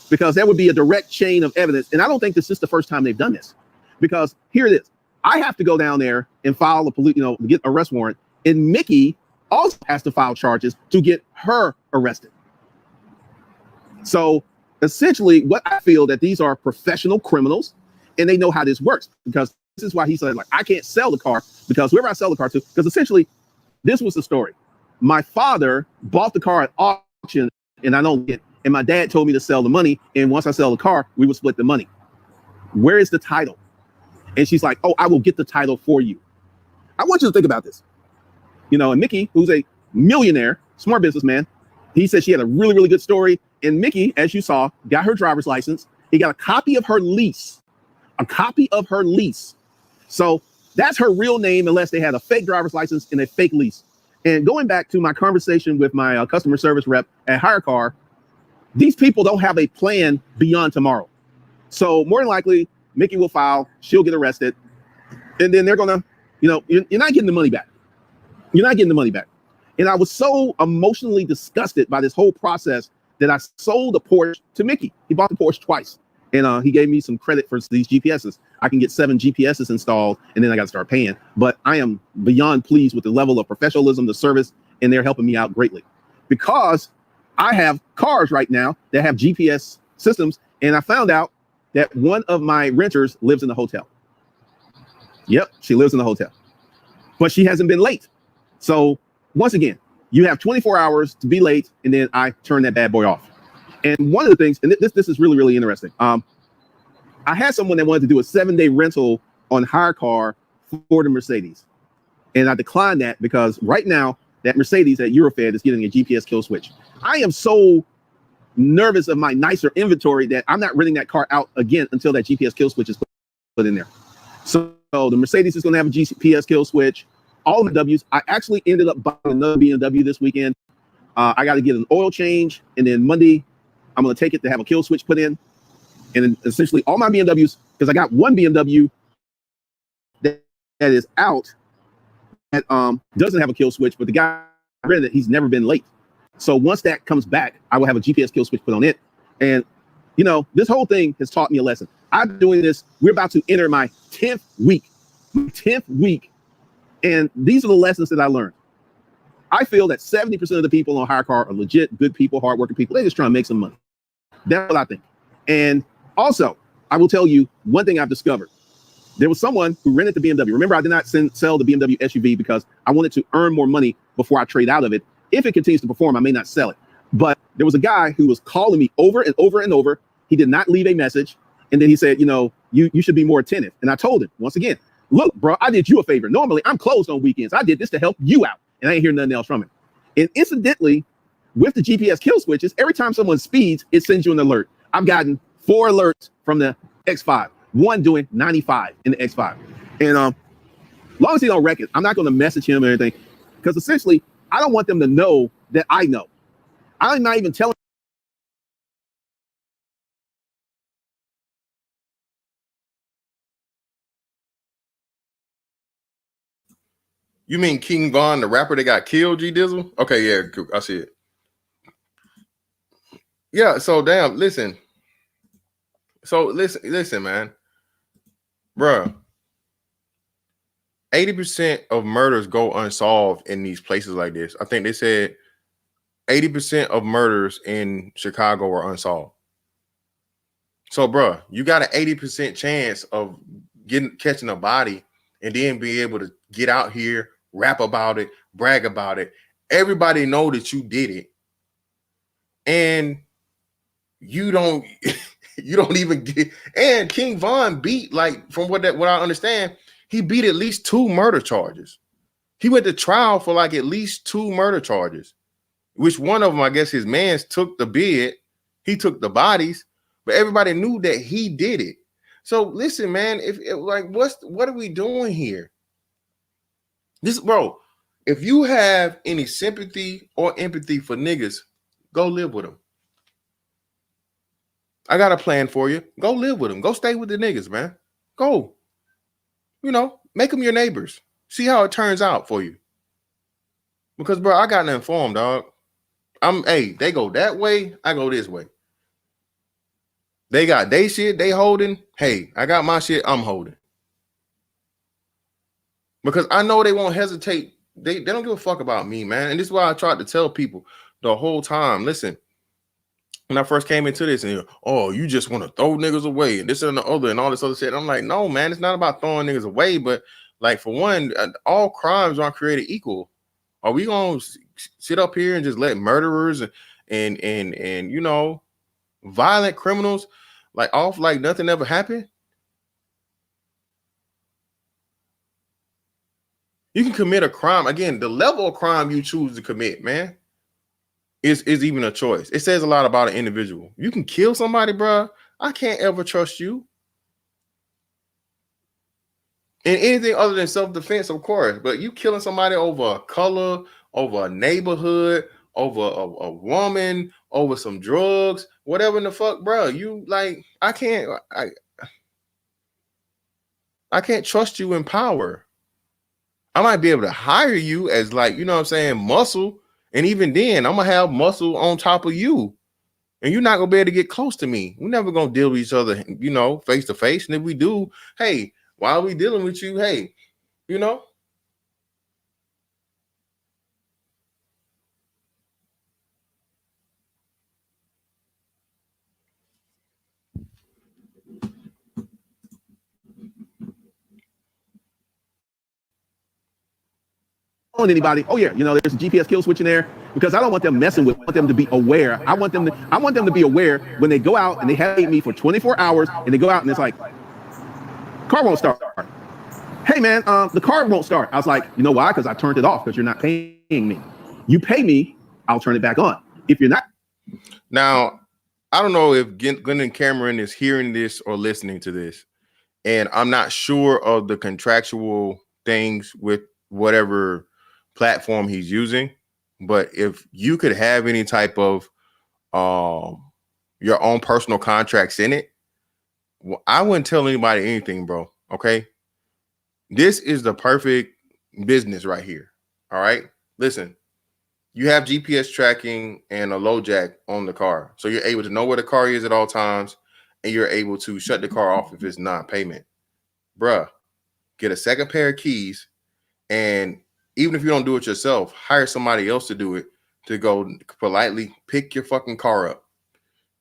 because that would be a direct chain of evidence. And I don't think this is the first time they've done this because here it is. I have to go down there and file a police, get an arrest warrant. And Mickey also has to file charges to get her arrested. So essentially what I feel that these are professional criminals and they know how this works because this is why he said, like, I can't sell the car because whoever I sell the car to, because essentially this was the story. My father bought the car at auction and I don't get, and my dad told me to sell the money. And once I sell the car, we would split the money. Where is the title? And she's like, oh, I will get the title for you. I want you to think about this. And Mickey, who's a millionaire, smart businessman, he said she had a really, really good story. And Mickey, as you saw, got her driver's license. He got a copy of her lease. So that's her real name unless they had a fake driver's license and a fake lease. And going back to my conversation with my customer service rep at HireCar, these people don't have a plan beyond tomorrow. So more than likely, Mickey will file, she'll get arrested, and then they're going to, you're not getting the money back. You're not getting the money back. And I was so emotionally disgusted by this whole process that I sold the Porsche to Mickey. He bought the Porsche twice. And he gave me some credit for these GPSs. I can get 7 GPSs installed, and then I got to start paying. But I am beyond pleased with the level of professionalism, the service, and they're helping me out greatly. Because I have cars right now that have GPS systems, and I found out that one of my renters lives in the hotel. Yep, she lives in the hotel. But she hasn't been late. So once again, you have 24 hours to be late, and then I turn that bad boy off. And one of the things, and this is really, really interesting. I had someone that wanted to do a 7-day rental on hire car for the Mercedes. And I declined that because right now, that Mercedes at Youre is getting a GPS kill switch. I am so nervous of my nicer inventory that I'm not renting that car out again until that GPS kill switch is put in there. So the Mercedes is going to have a GPS kill switch. All the W's. I actually ended up buying another BMW this weekend. I got to get an oil change, and then Monday I'm going to take it to have a kill switch put in. And then essentially all my BMWs, because I got one BMW that is out that doesn't have a kill switch, but the guy rented it, he's never been late. So once that comes back, I will have a GPS kill switch put on it. And you know, this whole thing has taught me a lesson. I'm doing this. We're about to enter my 10th week. And these are the lessons that I learned. I feel that 70% of the people on hire car are legit, good people, hardworking people. They're just trying to make some money. That's what I think. And also, I will tell you one thing I've discovered. There was someone who rented the BMW. Remember, I did not sell the BMW SUV because I wanted to earn more money before I trade out of it. If it continues to perform, I may not sell it. But there was a guy who was calling me over and over and over. He did not leave a message. And then he said, you know, you should be more attentive. And I told him, once again, look, bro, I did you a favor. Normally, I'm closed on weekends. I did this to help you out. And I ain't hear nothing else from him. And incidentally, with the GPS kill switches, every time someone speeds, it sends you an alert. I've gotten 4 alerts from the X5, one doing 95 in the X5. And as long as he don't wreck it, I'm not going to message him or anything, because essentially, I don't want them to know that I know. I'm not even telling. You mean King Von, the rapper that got killed, G Dizzle? Okay, yeah, I see it. Yeah, so damn, listen. So listen, man. Bruh. 80% of murders go unsolved in these places like this. I think they said 80% of murders in Chicago are unsolved. So, bruh, you got an 80% chance of catching a body and then be able to get out here, rap about it, brag about it. Everybody know that you did it. And you don't even get. And King Von beat, like, from what I understand, he beat at least 2 murder charges. He went to trial for like at least 2 murder charges, which one of them, I guess his mans took the bid. He took the bodies, but everybody knew that he did it. So listen, man, what are we doing here? This, bro, if you have any sympathy or empathy for niggas, go live with them. I got a plan for you. Go live with them. Go stay with the niggas, man. Go. You know, make them your neighbors. See how it turns out for you. Because, bro, I got informed, dog. They go that way, I go this way. They got they shit they holding. Hey, I got my shit I'm holding. Because I know they won't hesitate. They don't give a fuck about me, man. And this is why I tried to tell people the whole time. Listen, when I first came into this, and you just want to throw niggas away and this and the other and all this other shit. I'm like, no, man, it's not about throwing niggas away. But like, for one, all crimes aren't created equal. Are we gonna sit up here and just let murderers and you know, violent criminals like off like nothing ever happened? You can commit a crime. Again, the level of crime you choose to commit, man, is even a choice. It says a lot about an individual. You can kill somebody, bro. I can't ever trust you. And anything other than self-defense, of course. But you killing somebody over a color, over a neighborhood, over a woman, over some drugs, whatever in the fuck, bro. You like, I can't trust you in power. I might be able to hire you as like, you know what I'm saying, muscle. And even then, I'm gonna have muscle on top of you. And you're not gonna be able to get close to me. We're never gonna deal with each other, you know, face to face. And if we do, hey, while we dealing with you, hey, you know. On anybody, oh yeah, you know, there's a GPS kill switch in there, because I don't want them messing with. I want them to be aware. I want them to be aware when they go out and they have me for 24 hours and they go out and it's like, car won't start. Hey man, the car won't start. I was like, you know why? Because I turned it off, because you're not paying me. You pay me, I'll turn it back on. If you're not. Now, I don't know if Glenn Cameron is hearing this or listening to this, and I'm not sure of the contractual things with whatever platform he's using. But if you could have any type of your own personal contracts in it, well, I wouldn't tell anybody anything, bro. Okay, this is the perfect business right here. All right, listen. You have GPS tracking and a low jack on the car, so you're able to know where the car is at all times, and you're able to shut the car off if it's non-payment. Bruh, get a second pair of keys, and even if you don't do it yourself, hire somebody else to do it, to go politely pick your fucking car up.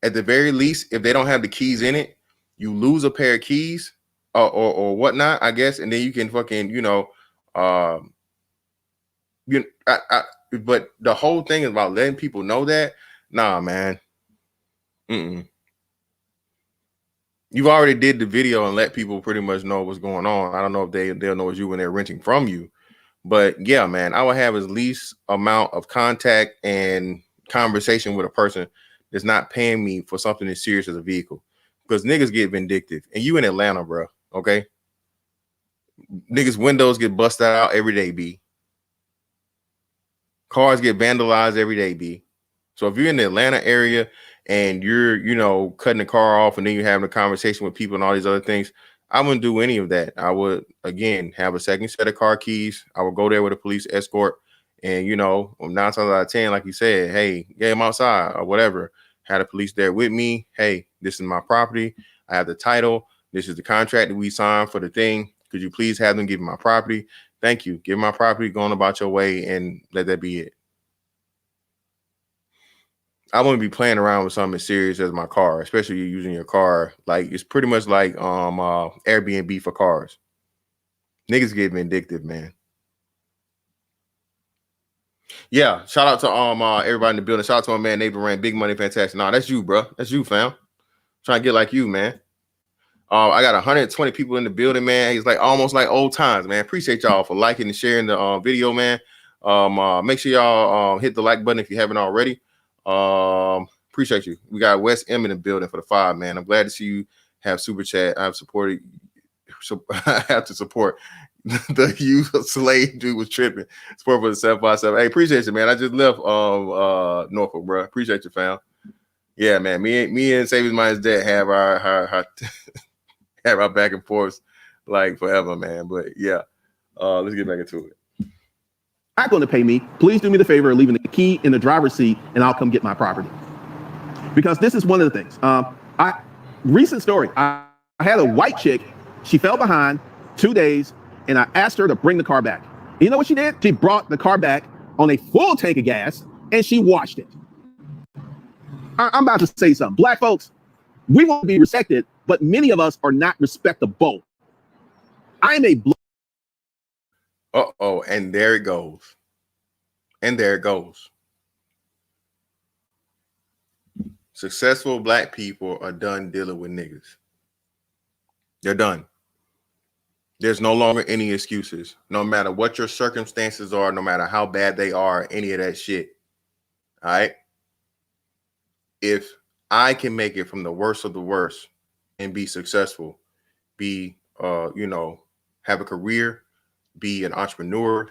At the very least, if they don't have the keys in it, you lose a pair of keys or whatnot, I guess, and then you can fucking, you know, but the whole thing is about letting people know that. Nah, man. Mm-mm. You've already did the video and let people pretty much know what's going on. I don't know if they'll know it's you when they're renting from you. But yeah, man, I would have as least amount of contact and conversation with a person that's not paying me for something as serious as a vehicle. Because niggas get vindictive. And you in Atlanta, bro. Okay. Niggas' windows get busted out every day, B. Cars get vandalized every day, B. So if you're in the Atlanta area and you're, you know, cutting the car off and then you're having a conversation with people and all these other things, I wouldn't do any of that. I would, again, have a second set of car keys. I would go there with a police escort. And, you know, 9 times out of 10, like you said, hey, get him outside or whatever. Had the police there with me. Hey, this is my property. I have the title. This is the contract that we signed for the thing. Could you please have them give me my property? Thank you. Give my property, going about your way, and let that be it. I wouldn't be playing around with something as serious as my car, especially you using your car. Like, it's pretty much like Airbnb for cars. Niggas get vindictive, man. Yeah, shout out to everybody in the building. Shout out to my man Neighbor Ran, Big Money Fantastic. Nah, that's you, bro. That's you, fam. Trying to get like you, man. I got 120 people in the building, man. He's like almost like old times, man. Appreciate y'all for liking and sharing the video, man. Make sure y'all hit the like button if you haven't already. Appreciate you. We got West M in the building for the 5, man. I'm glad to see you have super chat. I've supported, so I have to support the youth slave dude was tripping. Support for the 757. Hey, appreciate you, man. I just left Norfolk, bro. Appreciate you, fam. Yeah, man. Me and Savings Minds Dead have our have our back and forth like forever, man. But yeah, let's get back into it. Not going to pay me. Please do me the favor of leaving the key in the driver's seat, and I'll come get my property. Because this is one of the things. Recent story. I had a white chick. She fell behind 2 days, and I asked her to bring the car back. And you know what she did? She brought the car back on a full tank of gas, and she washed it. I'm about to say something. Black folks, we want to be respected, but many of us are not respectable. I am a Uh-oh, and there it goes. And there it goes. Successful black people are done dealing with niggas. They're done. There's no longer any excuses. No matter what your circumstances are, no matter how bad they are, any of that shit. All right? If I can make it from the worst of the worst and be successful, be, have a career, be an entrepreneur,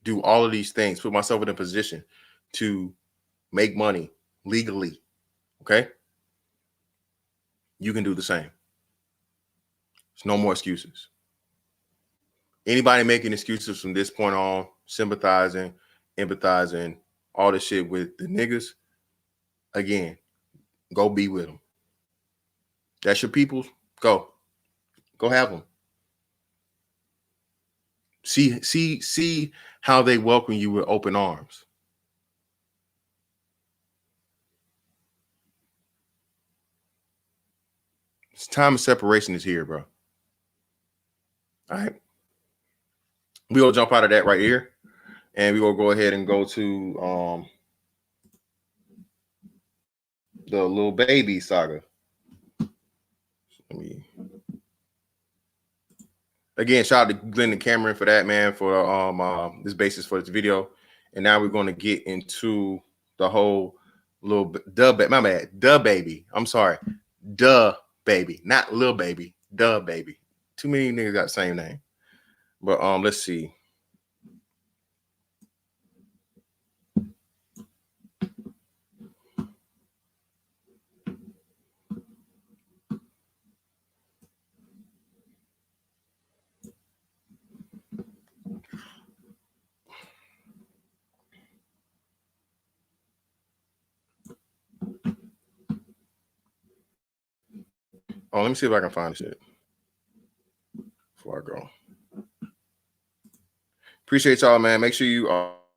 do all of these things, put myself in a position to make money legally, okay? You can do the same. There's no more excuses. Anybody making excuses from this point on, sympathizing, empathizing, all this shit with the niggas, again, go be with them. That's your peoples. Go have them. See how they welcome you with open arms. It's time of separation is here, bro. All right. We gonna jump out of that right here, and we gonna go ahead and go to the little baby saga. Let me again shout out to Glenn and Cameron for that, man, for this basis for this video. And now we're gonna get into the whole little my bad, duh baby. I'm sorry, duh baby, not little baby, duh baby. Too many niggas got the same name. But let's see. Oh, let me see if I can find this shit before I go. Appreciate y'all, man. Make sure you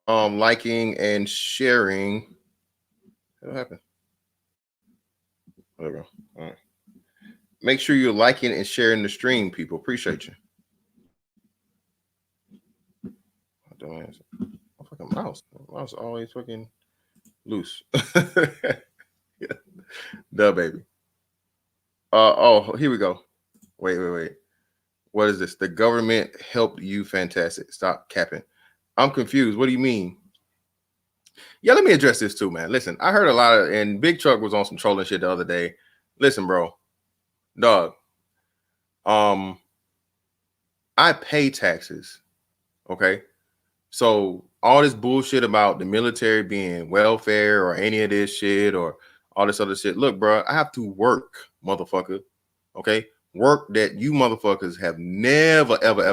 liking and sharing. What happened? There we go. All right. Make sure you're liking and sharing the stream, people. Appreciate you. My fucking mouse. My mouse always fucking loose. Yeah. Duh, baby. Oh, here we go. Wait. What is this? The government helped you. Fantastic. Stop capping. I'm confused. What do you mean? Yeah, let me address this too, man. Listen, I heard a lot of, and Big Truck was on some trolling shit the other day. Listen, bro. Dog. I pay taxes. Okay. So all this bullshit about the military being welfare or any of this shit or all this other shit. Look, bro, I have to work, motherfucker. Okay. Work that you motherfuckers have never, ever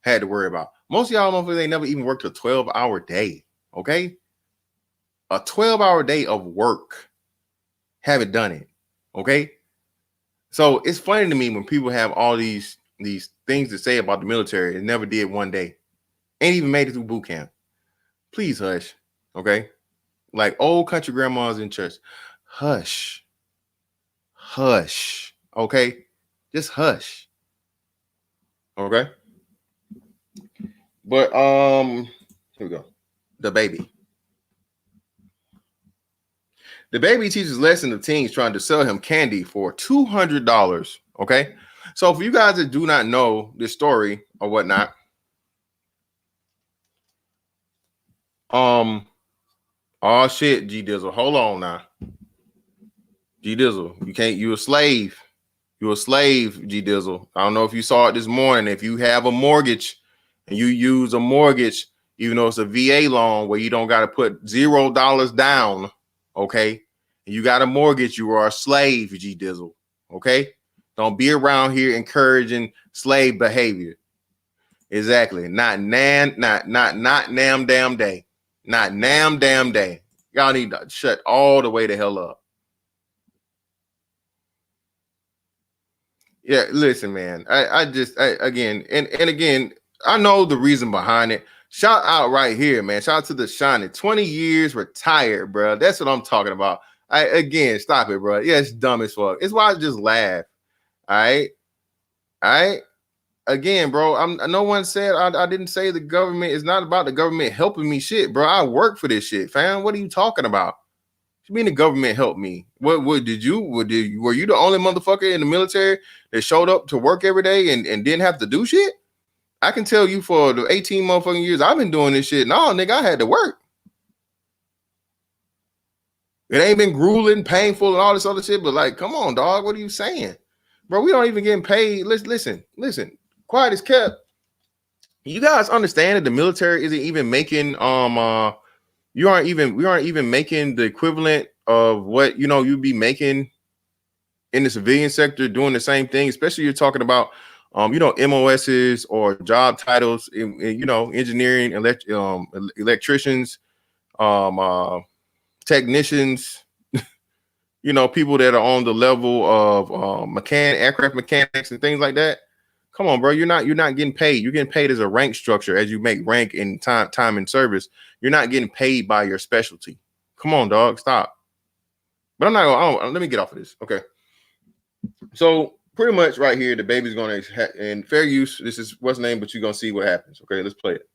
had to worry about. Most of y'all motherfuckers, they never even worked a 12-hour day. Okay. A 12-hour day of work. Haven't done it. Okay. So it's funny to me when people have all these things to say about the military and never did one day. Ain't even made it through boot camp. Please hush. Okay. Like old country grandmas in church. Hush. Hush. Okay. Just hush. Okay. But here we go. The baby. The baby teaches lesson to teens trying to sell him candy for $200. Okay. So for you guys that do not know this story or whatnot, oh shit, G Dizzle. Hold on now. G Dizzle, you a slave. You're a slave, G Dizzle. I don't know if you saw it this morning. If you have a mortgage and you use a mortgage, even though it's a VA loan where you don't got to put $0 down, okay? And you got a mortgage, you are a slave, G Dizzle. Okay? Don't be around here encouraging slave behavior. Exactly. Not nam damn day. Not nam damn day. Y'all need to shut all the way the hell up. Yeah, listen, man. Again, I know the reason behind it. Shout out right here, man. Shout out to the Shining. 20 years retired, bro. That's what I'm talking about. Again, stop it, bro. Yeah, it's dumb as fuck. It's why I just laugh. All right. Again, bro, no one said I didn't say the government is not about the government helping me. Shit, bro. I work for this shit, fam. What are you talking about? You mean the government helped me? What were you the only motherfucker in the military that showed up to work every day and didn't have to do shit? I can tell you for the 18 motherfucking years I've been doing this shit. No, nigga, I had to work. It ain't been grueling, painful, and all this other shit, but like, come on, dog. What are you saying? Bro, we don't even get paid. Listen. Quiet as kept. You guys understand that the military isn't even making we aren't even making the equivalent of what you'd be making in the civilian sector doing the same thing, especially you're talking about MOSs or job titles in engineering, electricians, technicians, people that are on the level of aircraft mechanics and things like that. Come on, bro. You're not getting paid. You're getting paid as a rank structure as you make rank in time and service. You're not getting paid by your specialty. Come on, dog. Stop. But I'm not going. Let me get off of this. Okay. So pretty much right here, the baby's going to in fair use. This is what's name, but you're going to see what happens. Okay, let's play it.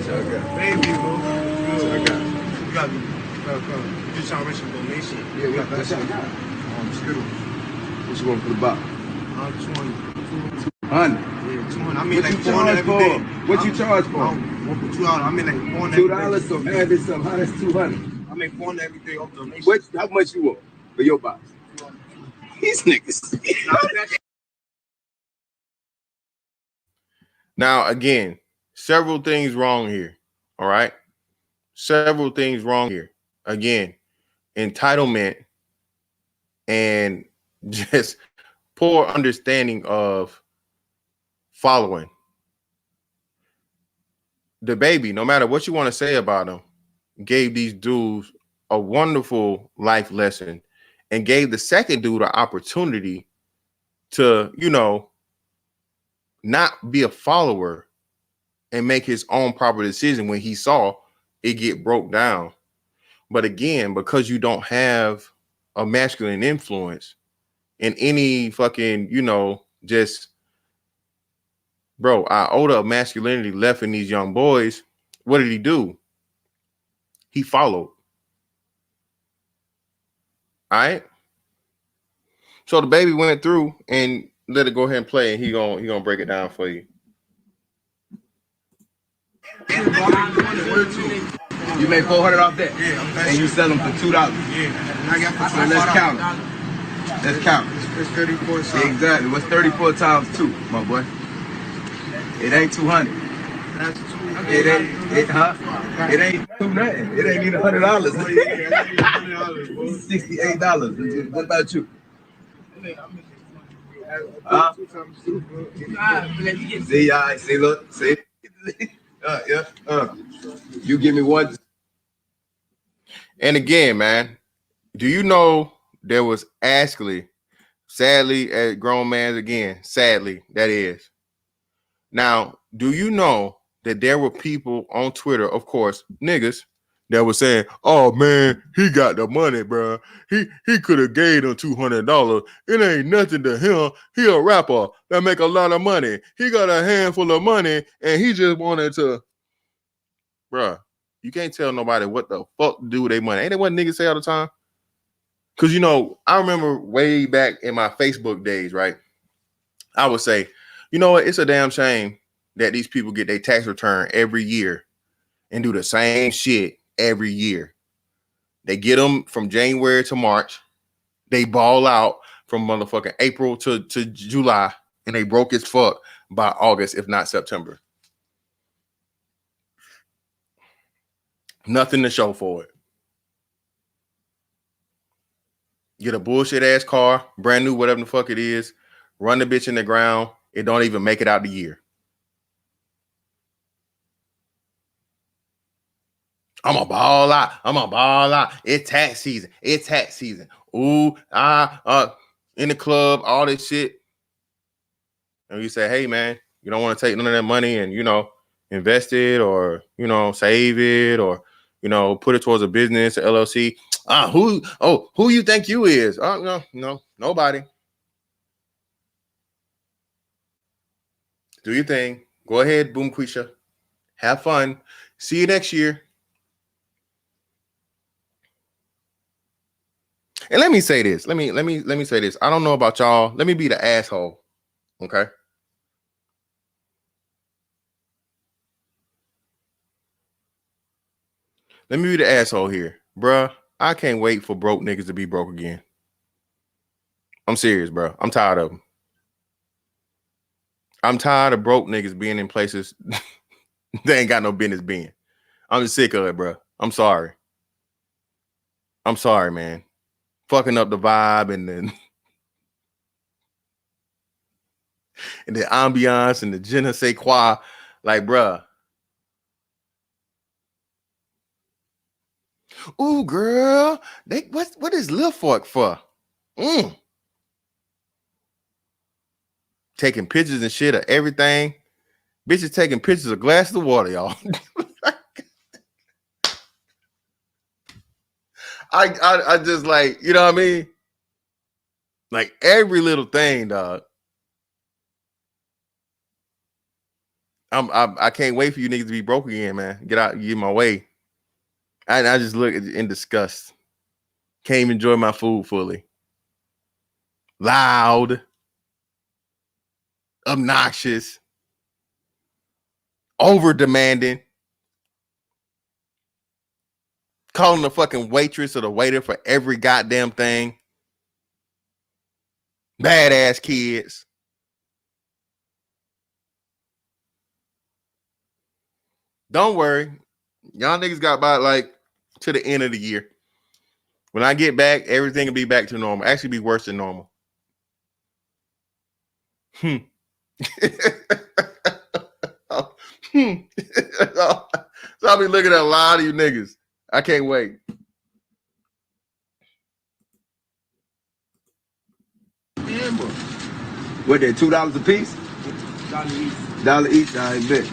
Saga. Baby, bro. Saga. You got me. You just trying to raise some donation. Yeah, what that's all I got. Skittles. What you want for the box? 20. 200. Yeah, 200. I mean, What like you 400 charge every for? day. What you charge for? Won't put $2. I mean, like 400 $2, so add this up. How that's 200? I make 400 every day off donation. What? How much you want for your box? These niggas. Now, again, several things wrong here. All right. Several things wrong here. Again, entitlement and just poor understanding of following. The baby, no matter what you want to say about him, gave these dudes a wonderful life lesson and gave the second dude an opportunity to, not be a follower and make his own proper decision when he saw it get broke down. But again, because you don't have a masculine influence in any fucking, just, bro, iota of masculinity left in these young boys, what did he do? He followed. All right. So the baby went through and let it go ahead and play, and he gonna break it down for you. You make 400 off that? Yeah. And you sell them for $2. Yeah. And I got So let's count it. Let's count it. It's 34 cents. Exactly. What's 34 times 2, my boy? It ain't 200. That's 2. It ain't 2 nothing. It ain't even $100. $68. What about you? See, look, see. You give me one. And again, man, do you know there was Ashley, sadly, as grown man again, sadly, that is. Now, do you know that there were people on Twitter, of course, niggas, that were saying, "Oh man, he got the money, bro. He could have gave them $200. It ain't nothing to him. He a rapper that make a lot of money. He got a handful of money, and he just wanted to." Bruh, you can't tell nobody what the fuck to do with their money. Ain't that what niggas say all the time? Because I remember way back in my Facebook days, right? I would say, you know what? It's a damn shame that these people get their tax return every year and do the same shit every year. They get them from January to March. They ball out from motherfucking April to July, and they broke as fuck by August, if not September. Nothing to show for it. Get a bullshit ass car, brand new, whatever the fuck it is, run the bitch in the ground. It don't even make it out the year. I'm a ball out. It's tax season. Ooh, in the club, all this shit. And you say, hey man, you don't want to take none of that money and invest it or save it or put it towards a business, a LLC. Who you think you is? No, nobody. Do your thing. Go ahead, boom, Quisha. Have fun. See you next year. And let me say this. Let me say this. I don't know about y'all. Let me be the asshole. Okay. Let me be the asshole here. Bruh, I can't wait for broke niggas to be broke again. I'm serious, bro. I'm tired of them. I'm tired of broke niggas being in places they ain't got no business being. I'm just sick of it, bro. I'm sorry. I'm sorry, man. fucking up the vibe and the ambiance and the je ne sais quoi. Like, bruh. Ooh, girl. What is Lil Fork for? Taking pictures and shit of everything. Bitches taking pictures of glasses of water, y'all. I just like, you know what I mean? Like every little thing, dog. I can't wait for you niggas to be broke again, man. Get out, get my way. I just look in disgust. Can't even enjoy my food fully. Loud, obnoxious, over demanding, calling the fucking waitress or the waiter for every goddamn thing. Badass kids. Don't worry. Y'all niggas got by like to the end of the year. When I get back, everything will be back to normal. Actually be worse than normal. So I'll be looking at a lot of you niggas. I can't wait. What, they $2 a piece? $1 each, I bet.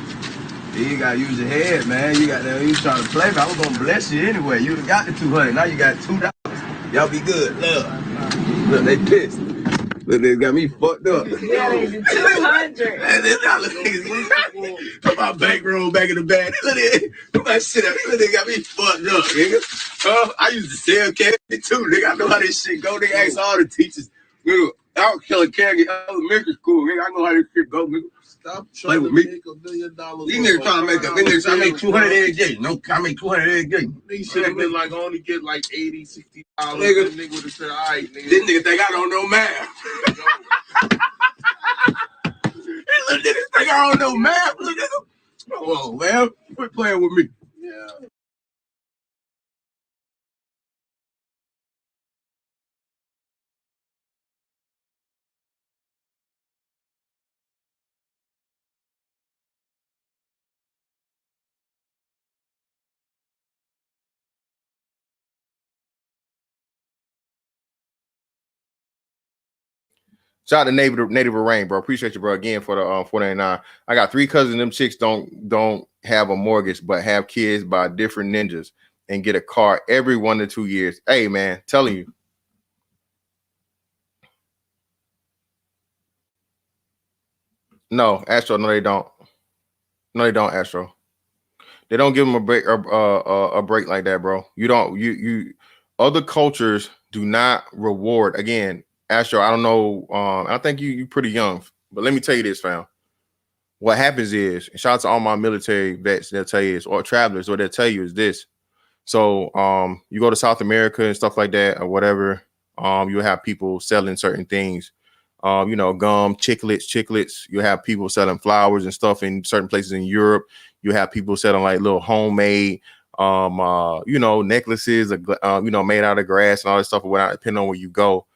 You gotta use your head, man. You trying to play, but I was gonna bless you anyway. You done got the 200. Now you got $2. Y'all be good. Look, they pissed. Look, they got me fucked up. Yeah, they did 200. Put my bankroll back in the bag. Put my shit up. They got me fucked up, nigga. I used to sell candy too, nigga. I know how this shit go. Nigga, ask all the teachers. Nigga, I was selling candy in elementary school, nigga. I know how this shit go, nigga. Stop trying to make $1 million. These niggas trying to make niggas trying to make 200 every day. No, I make 200 every day. These should have been like only get like $80, $60. Nigga. Nigga would have said, all right, nigga. This nigga think I don't know math. These little niggas think I don't know math. Look at them. Oh, man. Quit playing with me. Yeah. Shout out to Native Rain, bro. Appreciate you, bro. Again for the 499. I got 3 cousins. Them chicks don't have a mortgage, but have kids by different ninjas and get a car every 1 to 2 years. Hey, man, telling you. No, Astro. No, they don't. No, they don't, Astro. They don't give them a break a break like that, bro. You don't. You other cultures do not reward. Again, Astro, I don't know. I think you pretty young, but let me tell you this, fam. What happens is, and shout out to all my military vets, they'll tell you this, or travelers, what they'll tell you is this. So you go to South America and stuff like that, or whatever, you'll have people selling certain things. Gum, chiclets. You have people selling flowers and stuff in certain places in Europe. You have people selling like little homemade, necklaces, made out of grass and all this stuff, or whatnot, depending on where you go.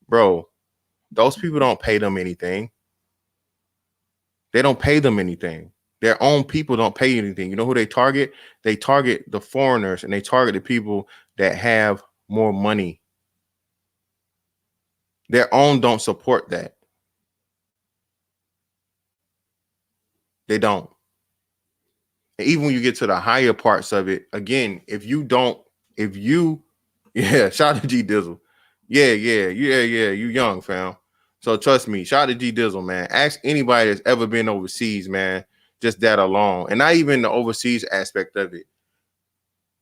Bro, those people don't pay them anything. They don't pay them anything. Their own people don't pay anything. You know who they target? They target the foreigners, and they target the people that have more money. Their own don't support that. They don't. And even when you get to the higher parts of it, again, shout out to G Dizzle. Yeah, you young, fam. So trust me, shout out to G Dizzle, man. Ask anybody that's ever been overseas, man. Just that alone. And not even the overseas aspect of it.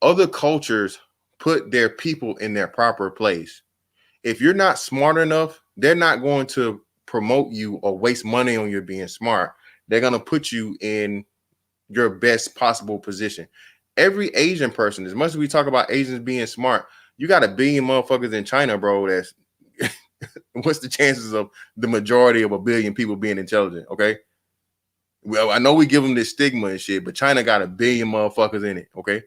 Other cultures put their people in their proper place. If you're not smart enough, they're not going to promote you or waste money on you being smart. They're going to put you in your best possible position. Every Asian person, as much as we talk about Asians being smart, you got 1 billion motherfuckers in China, bro. That's what's the chances of the majority of 1 billion people being intelligent? Okay. Well, I know we give them this stigma and shit, but China got 1 billion motherfuckers in it. Okay.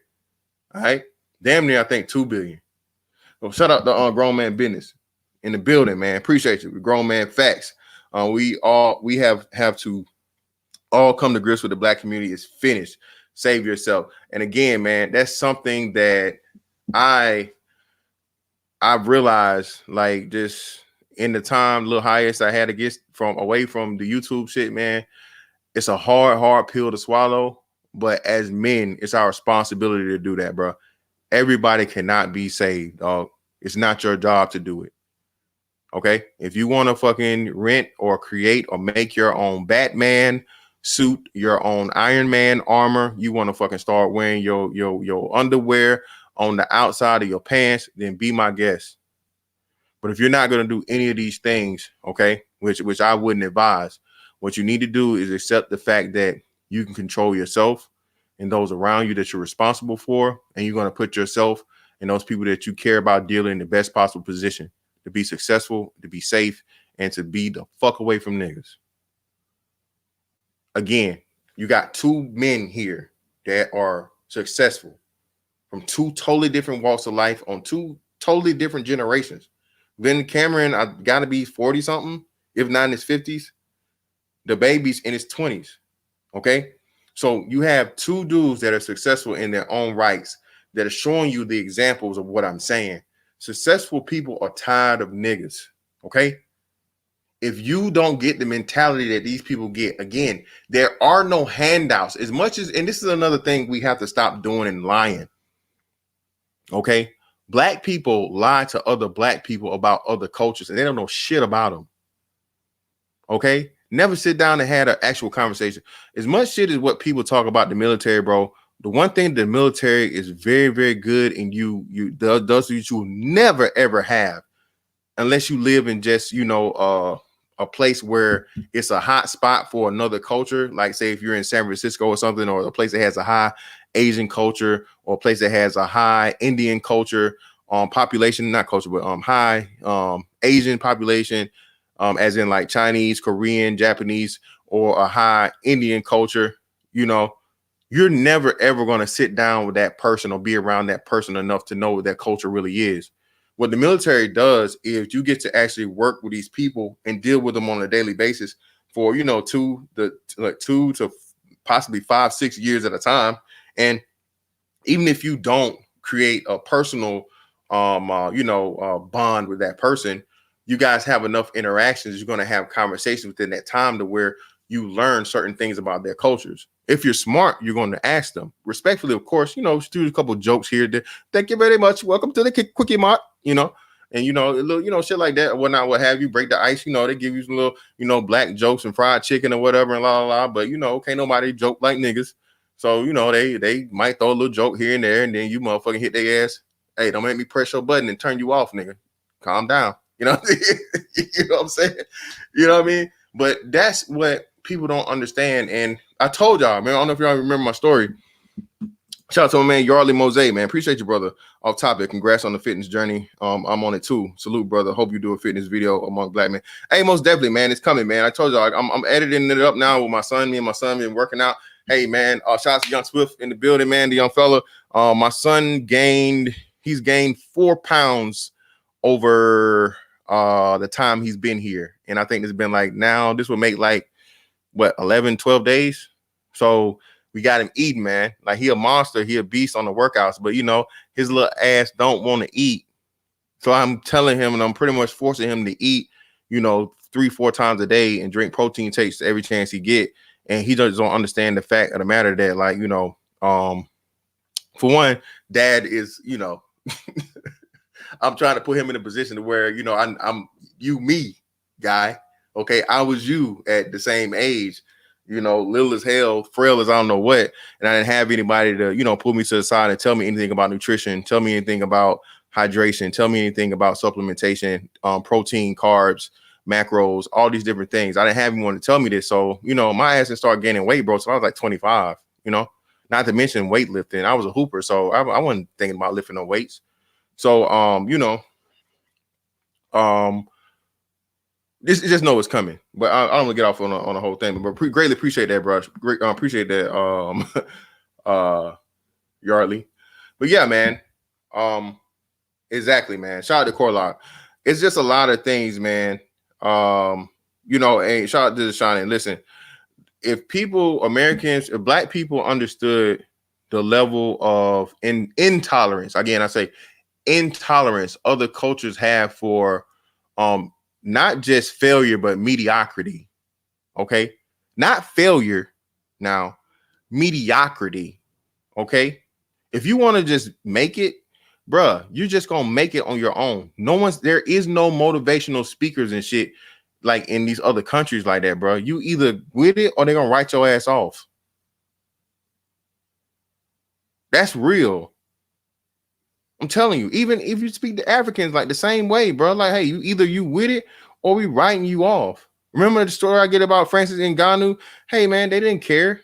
All right. Damn near, I think 2 billion. Well, shout out to Grown Man Business in the building, man. Appreciate you. Grown Man Facts. We have to all come to grips with the Black community. Is finished. Save yourself. And again, man, that's something that I've realized, like, just in the time, little hiatus I had to get from away from the YouTube shit, man. It's a hard pill to swallow. But as men, it's our responsibility to do that, bro. Everybody cannot be saved, dog. It's not your job to do it. Okay? If you want to fucking rent or create or make your own Batman suit, your own Iron Man armor, you want to fucking start wearing your underwear on the outside of your pants, then be my guest. But if you're not going to do any of these things, okay, which I wouldn't advise, what you need to do is accept the fact that you can control yourself and those around you that you're responsible for, and you're going to put yourself and those people that you care about dealing in the best possible position to be successful, to be safe, and to be the fuck away from niggas. Again, you got two men here that are successful from two totally different walks of life on two totally different generations. Then Cameron, I gotta be 40 something, if not in his 50s. The baby's in his 20s. Okay. So you have two dudes that are successful in their own rights that are showing you the examples of what I'm saying. Successful people are tired of niggas. Okay. If you don't get the mentality that these people get, again, there are no handouts as much as, and this is another thing we have to stop doing and lying. Okay. Black people lie to other black people about other cultures and they don't know shit about them. Okay. Never sit down and had an actual conversation. As much shit as what people talk about the military, bro. The one thing the military is very, very good and does what you never ever have unless you live in just, a place where it's a hot spot for another culture. Like say if you're in San Francisco or something, or a place that has a high Asian culture, or a place that has a high Indian culture, population, not culture, but high Asian population, as in like Chinese, Korean, Japanese, or a high Indian culture, you're never ever going to sit down with that person or be around that person enough to know what that culture really is. What the military does is you get to actually work with these people and deal with them on a daily basis for, 2 to possibly 5-6 years at a time. And even if you don't create a personal, bond with that person, you guys have enough interactions. You're going to have conversations within that time to where you learn certain things about their cultures. If you're smart, you're going to ask them respectfully, of course, do a couple jokes here. Thank you very much. Welcome to the Quickie Mart, and a little, shit like that or whatnot, what have you, break the ice, they give you some little, black jokes and fried chicken or whatever and la. But, can't nobody joke like niggas. So, they might throw a little joke here and there and then you motherfucking hit their ass. Hey, don't make me press your button and turn you off, nigga. Calm down. You know what I'm saying? You know what I mean? But that's what people don't understand. And I told y'all, man, I don't know if y'all remember my story. Shout out to my man, Youre Mose, man. Appreciate you, brother. Off topic. Congrats on the fitness journey. I'm on it too. Salute, brother. Hope you do a fitness video among black men. Hey, most definitely, man. It's coming, man. I told y'all, I'm editing it up now with my son. Me and my son been working out. Hey, man. Shout out to Young Swift in the building, man. The young fella. My son he's gained 4 pounds over the time he's been here. And I think it's been this will make 11, 12 days. So we got him eating, man. Like he a monster, he a beast on the workouts, but his little ass don't want to eat. So I'm telling him and I'm pretty much forcing him to eat, 3-4 times a day and drink protein shakes every chance he get. And he just don't understand the fact of the matter that for one, dad is, I'm trying to put him in a position to where, I'm you, me guy. Okay. I was you at the same age, little as hell, frail as I don't know what. And I didn't have anybody to, pull me to the side and tell me anything about nutrition, tell me anything about hydration, tell me anything about supplementation, protein, carbs, macros, all these different things. I didn't have anyone to tell me this. So, my ass didn't start gaining weight, bro. So I was like 25, not to mention weightlifting. I was a hooper. So I wasn't thinking about lifting no weights. So, this just know it's coming, but I don't want to get off on the whole thing, but greatly appreciate that, bro. Great, appreciate that, Yardley. But yeah, man. Exactly, man. Shout out to Corlock. It's just a lot of things, man. And shout out to Shawnee. Listen, if Americans, if black people understood the level of intolerance, again, I say intolerance other cultures have for not just failure, but mediocrity. Okay. Not failure now, mediocrity. Okay. If you want to just make it, bruh, you're just gonna make it on your own. There is no motivational speakers and shit like in these other countries like that, bro. You either with it or they're gonna write your ass off. That's real. I'm telling you, even if you speak to Africans like the same way, bro. Like, hey, you with it or we writing you off. Remember the story I get about Francis Ngannou? Hey man, they didn't care.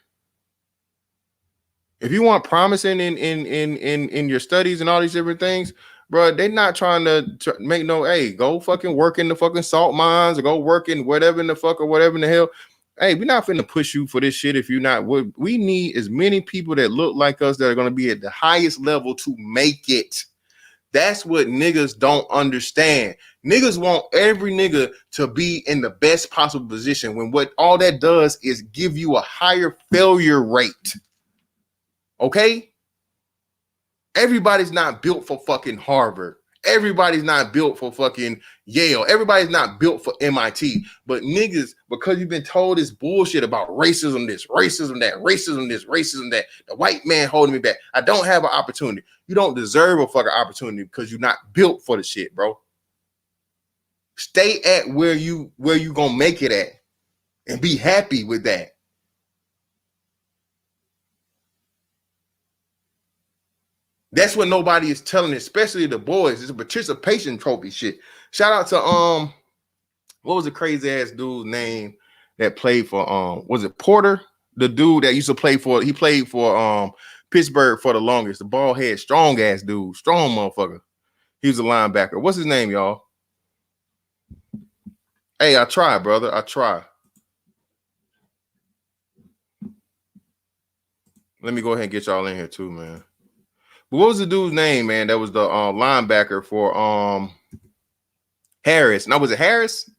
If you want promising in your studies and all these different things, bro, they're not trying to make no, hey, go fucking work in the fucking salt mines or go work in whatever in the fuck or whatever in the hell. Hey, we're not finna push you for this shit if you're not. We need as many people that look like us that are going to be at the highest level to make it. That's what niggas don't understand. Niggas want every nigga to be in the best possible position when what all that does is give you a higher failure rate. Okay? Everybody's not built for fucking Harvard. Everybody's not built for fucking Yale. Everybody's not built for MIT. But niggas, because you've been told this bullshit about racism, this, racism, that, racism, this, racism, that, the white man holding me back. I don't have an opportunity. You don't deserve a fucking opportunity because you're not built for the shit, bro. Stay at where you gonna make it at and be happy with that. That's what nobody is telling, especially the boys. It's a participation trophy shit. Shout out to what was the crazy ass dude's name that played for was it Porter? The dude that used to play for, he played for Pittsburgh for the longest. The bald head, strong ass dude, strong motherfucker. He was a linebacker. What's his name, y'all? Hey, I try, brother. I try. Let me go ahead and get y'all in here too, man. But what was the dude's name, man? That was the linebacker for Harris. Now, was it Harris?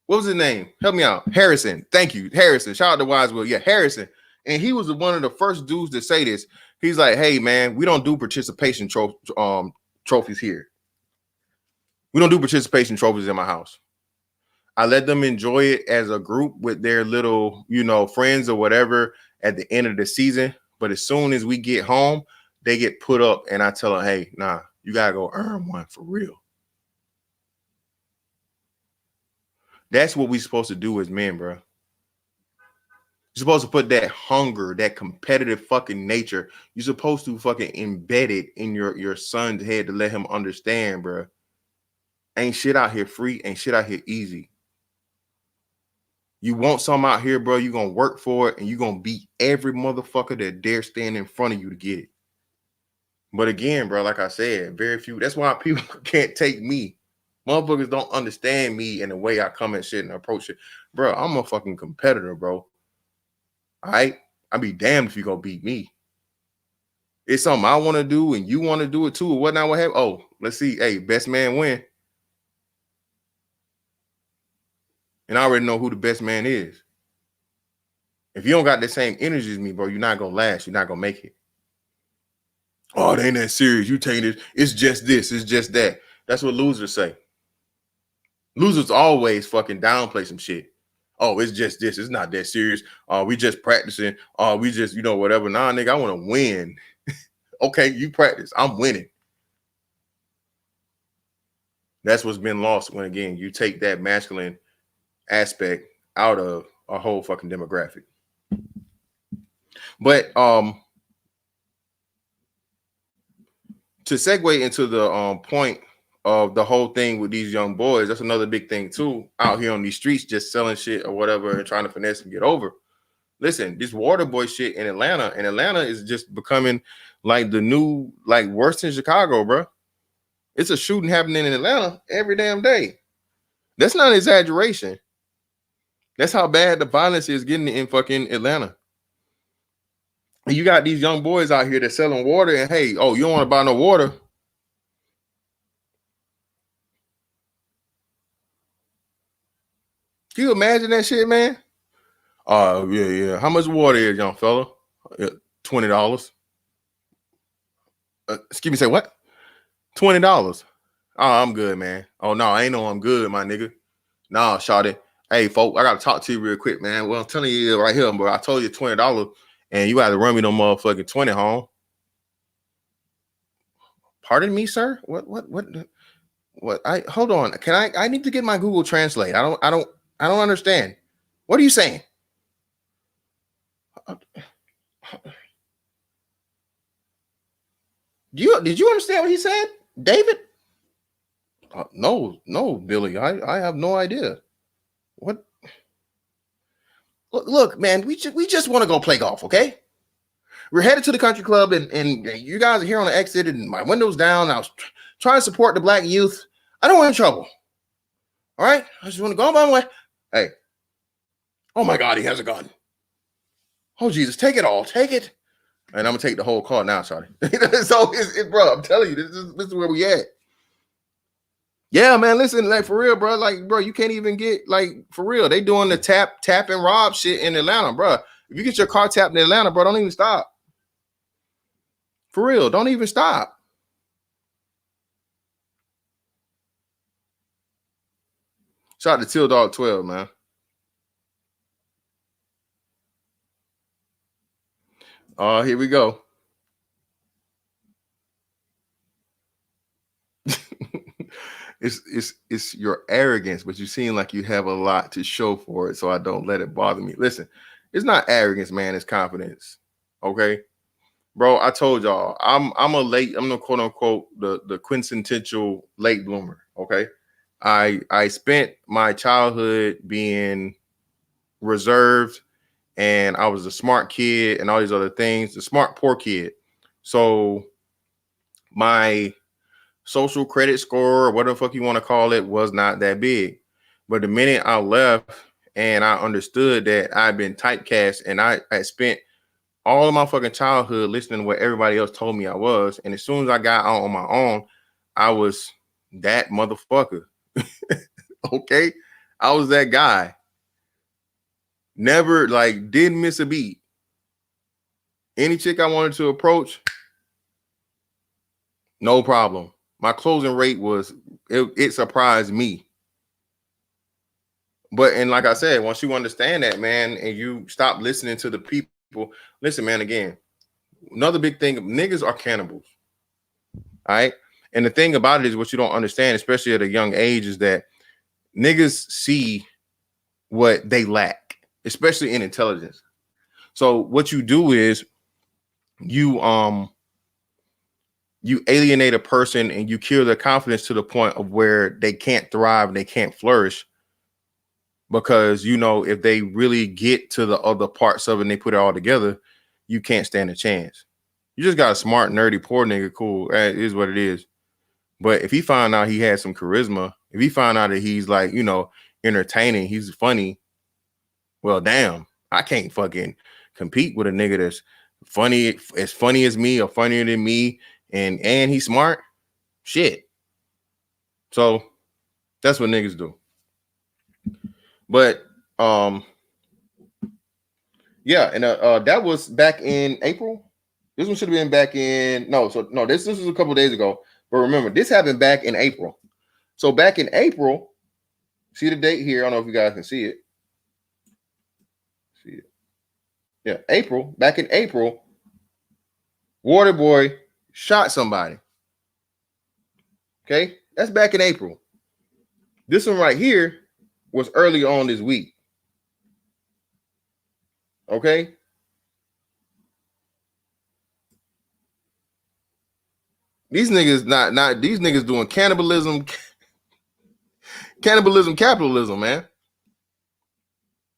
What was his name? Help me out. Harrison. Thank you. Harrison. Shout out to Wisewell. Yeah, Harrison. And he was one of the first dudes to say this. He's like, hey, man, we don't do participation trophies here. We don't do participation trophies in my house. I let them enjoy it as a group with their little, friends or whatever at the end of the season. But as soon as we get home, they get put up and I tell them, hey, nah, you got to go earn one for real. That's what we're supposed to do as men, bro. You're supposed to put that hunger, that competitive fucking nature. You're supposed to fucking embed it in your son's head to let him understand, bro. Ain't shit out here free. Ain't shit out here easy. You want something out here, bro, you're going to work for it and you're going to beat every motherfucker that dare stand in front of you to get it. But again, bro, like I said, very few. That's why people can't take me. Motherfuckers don't understand me and the way I come at shit and approach it. Bro, I'm a fucking competitor, bro. All right? I'd be damned if you gonna beat me. It's something I want to do and you want to do it too or whatnot. What have? Oh, let's see. Hey, best man win. And I already know who the best man is. If you don't got the same energy as me, bro, you're not gonna last. You're not gonna make it. Oh, it ain't that serious. You take it. It's just this. It's just that. That's what losers say. Losers always fucking downplay some shit. Oh, it's just this. It's not that serious. We just practicing. We just, whatever. Nah, nigga, I want to win. Okay, you practice. I'm winning. That's what's been lost when, again, you take that masculine aspect out of a whole fucking demographic. But to segue into the point of the whole thing with these young boys, that's another big thing too, out here on these streets just selling shit or whatever and trying to finesse and get over. Listen, this water boy shit in Atlanta is just becoming like the new, like worse than Chicago, bro. It's a shooting happening in Atlanta every damn day. That's not an exaggeration. That's how bad the violence is getting in fucking Atlanta. And you got these young boys out here that's selling water and hey, oh, you don't want to buy no water? Can you imagine that shit, man? Yeah. How much water is, young fella? $20. Excuse me, say what? $20. Oh, I'm good, man. Oh no, I ain't know I'm good, my nigga. Nah, shawty. Hey, folk, I gotta talk to you real quick, man. Well, I'm telling you right here, bro. I told you $20, and you got to run me no motherfucking 20 home. Pardon me, sir. What? I hold on. I need to get my Google Translate. I don't understand. What are you saying? Did you understand what he said, David? No, Billy. I have no idea. What? Look, man. We just want to go play golf, okay? We're headed to the country club, and you guys are here on the exit, and my window's down. I was trying to support the black youth. I don't want any trouble. All right? I just want to go on my way. Hey. Oh my God, he has a gun. Oh Jesus, take it all. Take it. And I'm gonna take the whole car now, sorry. So bro, I'm telling you, this is where we at. Yeah, man. Listen, like for real, bro. Like, bro, you can't even get like for real. They doing the tap and rob shit in Atlanta, bro. If you get your car tapped in Atlanta, bro, don't even stop. For real, don't even stop. Shout out to Till Dog 12, man. Here we go. It's your arrogance, but you seem like you have a lot to show for it, so I don't let it bother me. Listen, it's not arrogance, man. It's confidence. Okay, bro. I told y'all I'm the quote unquote the quintessential late bloomer. Okay, I spent my childhood being reserved, and I was a smart kid and all these other things. The smart poor kid. So my social credit score or whatever the fuck you want to call it was not that big. But the minute I left and I understood that I'd been typecast and I spent all of my fucking childhood listening to what everybody else told me I was. And as soon as I got out on my own, I was that motherfucker. Okay. I was that guy. Never didn't miss a beat. Any chick I wanted to approach, no problem. My closing rate was, it surprised me. But, and like I said, once you understand that, man, and you stop listening to the people, listen, man, again, another big thing, niggas are cannibals. All right. And the thing about it is what you don't understand, especially at a young age, is that niggas see what they lack, especially in intelligence. So what you do is you alienate a person and you kill their confidence to the point of where they can't thrive, they can't flourish, because if they really get to the other parts of it and they put it all together, you can't stand a chance. You just got a smart, nerdy, poor nigga, cool. It is what it is. But if he found out he had some charisma, if he found out that he's entertaining, he's funny, well, damn, I can't fucking compete with a nigga that's funny as me or funnier than me, and he's smart. Shit. So that's what niggas do. But yeah, and that was back in April. This one should have been back in this was a couple of days ago. But remember, this happened back in April. So back in April, see the date here. I don't know if you guys can see it. See it. Yeah, April. Back in April, Waterboy shot somebody. Okay, that's back in April. This one right here was early on this week. Okay. These niggas not these niggas doing cannibalism capitalism, man.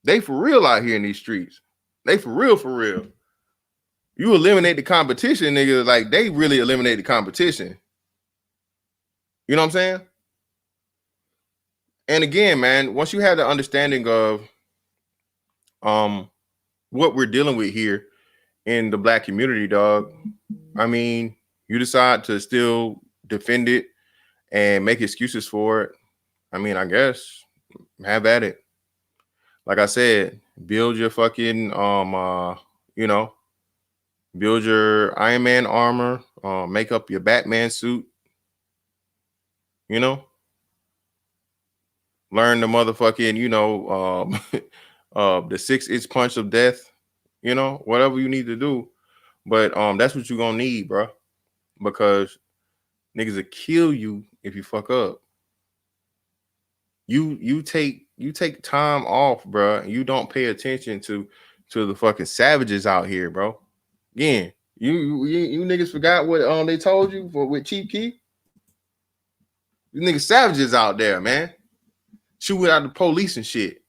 They for real out here in these streets. They for real. You eliminate the competition, nigga, like they really eliminate the competition. You know what I'm saying? And again, man, once you have the understanding of what we're dealing with here in the black community, dog, I mean, you decide to still defend it and make excuses for it. I mean, I guess have at it. like I said, build your fucking you know, build your Iron Man armor, make up your Batman suit, you know, learn the motherfucking, the 6-inch punch of death, you know, whatever you need to do. But that's what you're gonna need, bro, because niggas will kill you if you fuck up. You take time off, bro. You don't pay attention to the fucking savages out here, bro. Again, you niggas forgot what they told you with Chief Key. You niggas savages out there, man. Shooting out the police and shit.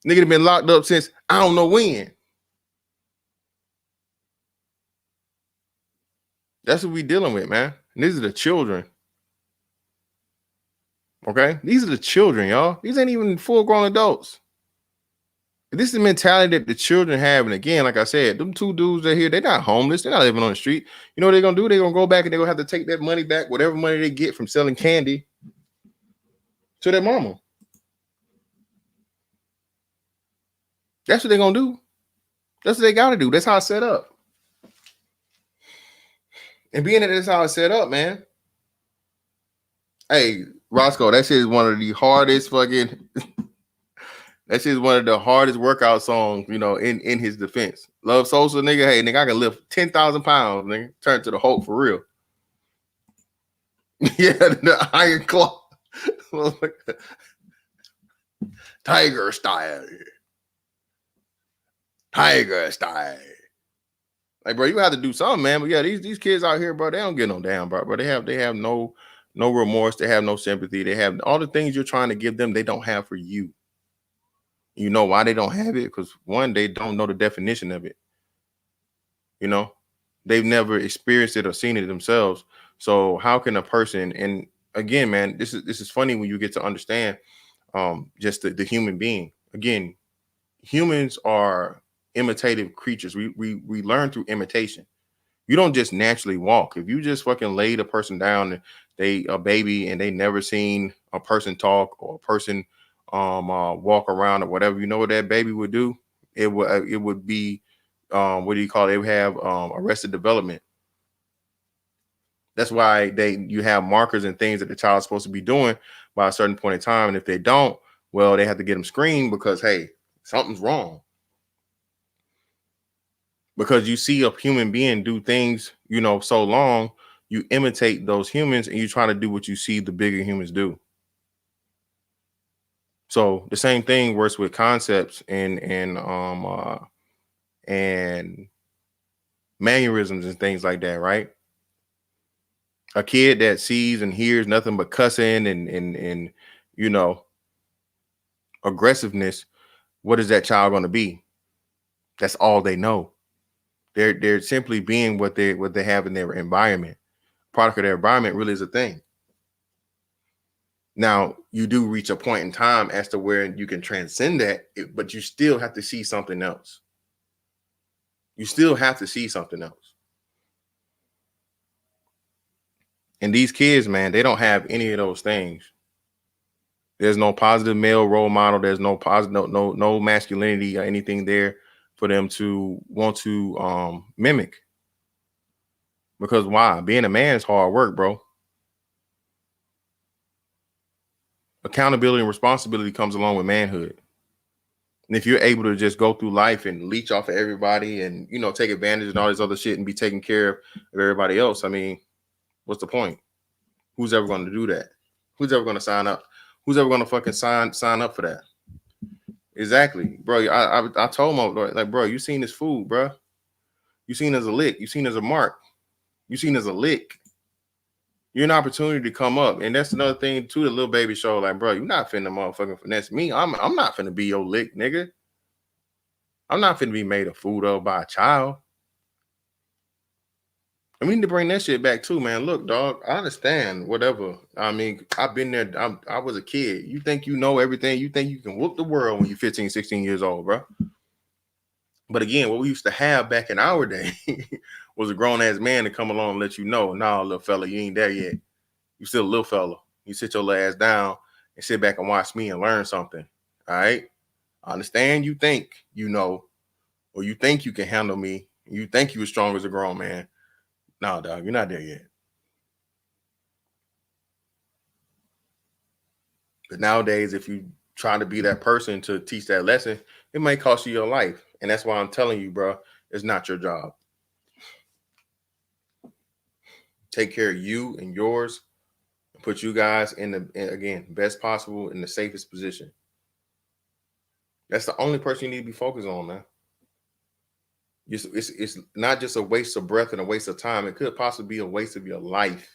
Nigga been locked up since I don't know when. That's what we dealing with, man. And these are the children. Okay? These are the children, y'all. These ain't even full-grown adults. This is the mentality that the children have. And again, like I said, them two dudes that here, they're not homeless. They're not living on the street. You know what they're going to do? They're going to go back and they're going to have to take that money back, whatever money they get from selling candy, to their mama. That's what they're going to do. That's what they got to do. That's how it's set up. And being that that's how it's set up, man. Hey, Roscoe, that shit is one of the hardest fucking... That shit is one of the hardest workout songs, you know, in his defense. Love Sosa, nigga. Hey, nigga, I can lift 10,000 pounds, nigga. Turn to the Hulk for real. Yeah, the Iron Claw. Tiger style. Tiger style. Like, bro, you have to do something, man. But yeah, these kids out here, bro, they don't get no damn, bro. They have no remorse. They have no sympathy. They have all the things you're trying to give them, they don't have for you. You know why they don't have it? Because one, they don't know the definition of it. You know, they've never experienced it or seen it themselves. So how can a person, and again, man, this is funny when you get to understand just the human being. Again, humans are imitative creatures. We learn through imitation. You don't just naturally walk. If you just fucking laid a person down and they a baby and they never seen a person talk or a person walk around or whatever, you know what that baby would do? It would be what do you call it? They would have arrested development. That's why you have markers and things that the child's supposed to be doing by a certain point in time. And if they don't, well, they have to get them screened because, hey, something's wrong. Because you see a human being do things, you know, so long, you imitate those humans and you try to do what you see the bigger humans do. So the same thing works with concepts and mannerisms and things like that, right? A kid that sees and hears nothing but cussing and you know, aggressiveness, what is that child going to be? That's all they know. They're simply being what they have in their environment. Product of their environment really is a thing. Now, you do reach a point in time as to where you can transcend that, but you still have to see something else. You still have to see something else. And these kids, man, they don't have any of those things. There's no positive male role model. There's no positive, no masculinity or anything there for them to want to mimic. Because why? Being a man is hard work, bro. Accountability and responsibility comes along with manhood. And if you're able to just go through life and leech off of everybody and, you know, take advantage and all this other shit and be taking care of everybody else, I mean, what's the point? Who's ever going to do that? Who's ever going to sign up? Who's ever going to fucking sign up for that? Exactly, bro. I told him, like, bro, you seen this food, bro. You seen as a lick. You seen as a mark. You seen as a lick. You're an opportunity to come up. And that's another thing, too, the little baby show. Like, bro, you're not finna motherfucking finesse me. I'm not finna be your lick, nigga. I'm not finna be made a fool of by a child. And we need to bring that shit back, too, man. Look, dog, I understand whatever. I mean, I've been there. I was a kid. You think you know everything. You think you can whoop the world when you're 15, 16 years old, bro. But again, what we used to have back in our day was a grown-ass man to come along and let you know, nah, little fella, you ain't there yet. You still a little fella. You sit your ass down and sit back and watch me and learn something. All right. I understand you think you know, or you think you can handle me. You think you as strong as a grown man. No, dog, you're not there yet. But nowadays, if you try to be that person to teach that lesson, it might cost you your life. And that's why I'm telling you, bro, it's not your job. Take care of you and yours, and put you guys in the, again, best possible, in the safest position. That's the only person you need to be focused on, man. It's not just a waste of breath and a waste of time. It could possibly be a waste of your life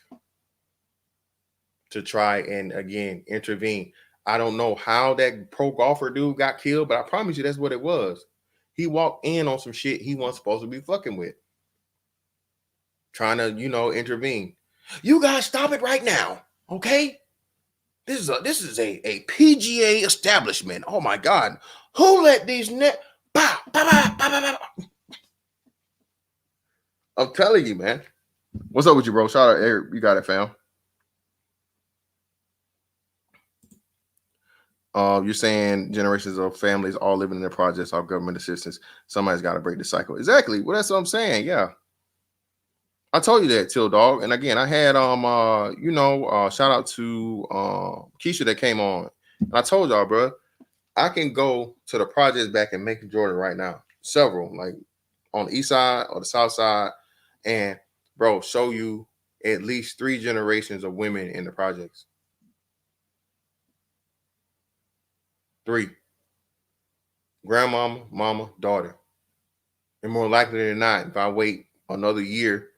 to try and, again, intervene. I don't know how that pro golfer dude got killed, but I promise you that's what it was. He walked in on some shit he wasn't supposed to be fucking with. Trying to, intervene. You guys stop it right now, okay? This is a PGA establishment. Oh my God. Who let these Bow, bow, bow, bow, bow, bow. I'm telling you, man. What's up with you, bro? Shout out, Eric. You got it, fam. You're saying generations of families all living in their projects, all government assistance. Somebody's got to break the cycle. Exactly. Well, that's what I'm saying. Yeah. I told you that, Till Dog. And again, I had shout out to Keisha that came on. And I told y'all, bro, I can go to the projects back in Macon, Jordan right now. Several, like on the east side or the south side, and bro, show you at least 3 generations of women in the projects. 3. Grandmama, mama, daughter. And more likely than not, if I wait another year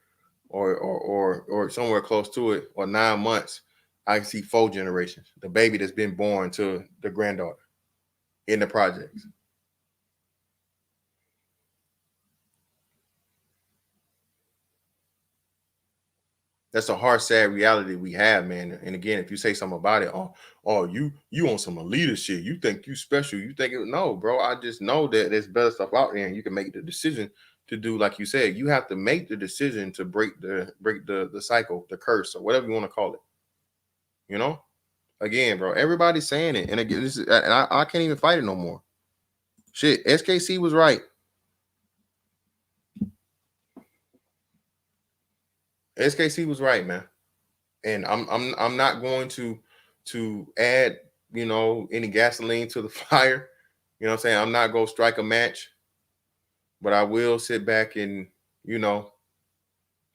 or somewhere close to it, or 9 months, I see 4 generations. The baby that's been born to the granddaughter in the projects. That's a hard, sad reality we have, man. And again, if you say something about it, you on some elitist shit. You think you special. You think no, bro. I just know that there's better stuff out there, and you can make the decision to do, like you said. You have to make the decision to break the cycle, the curse, or whatever you want to call it. Again, bro. Everybody's saying it, and again, I can't even fight it no more. Shit, SKC was right. SKC was right, man. And I'm not going to add, any gasoline to the fire. You know what I'm saying? I'm not going to strike a match, but I will sit back and,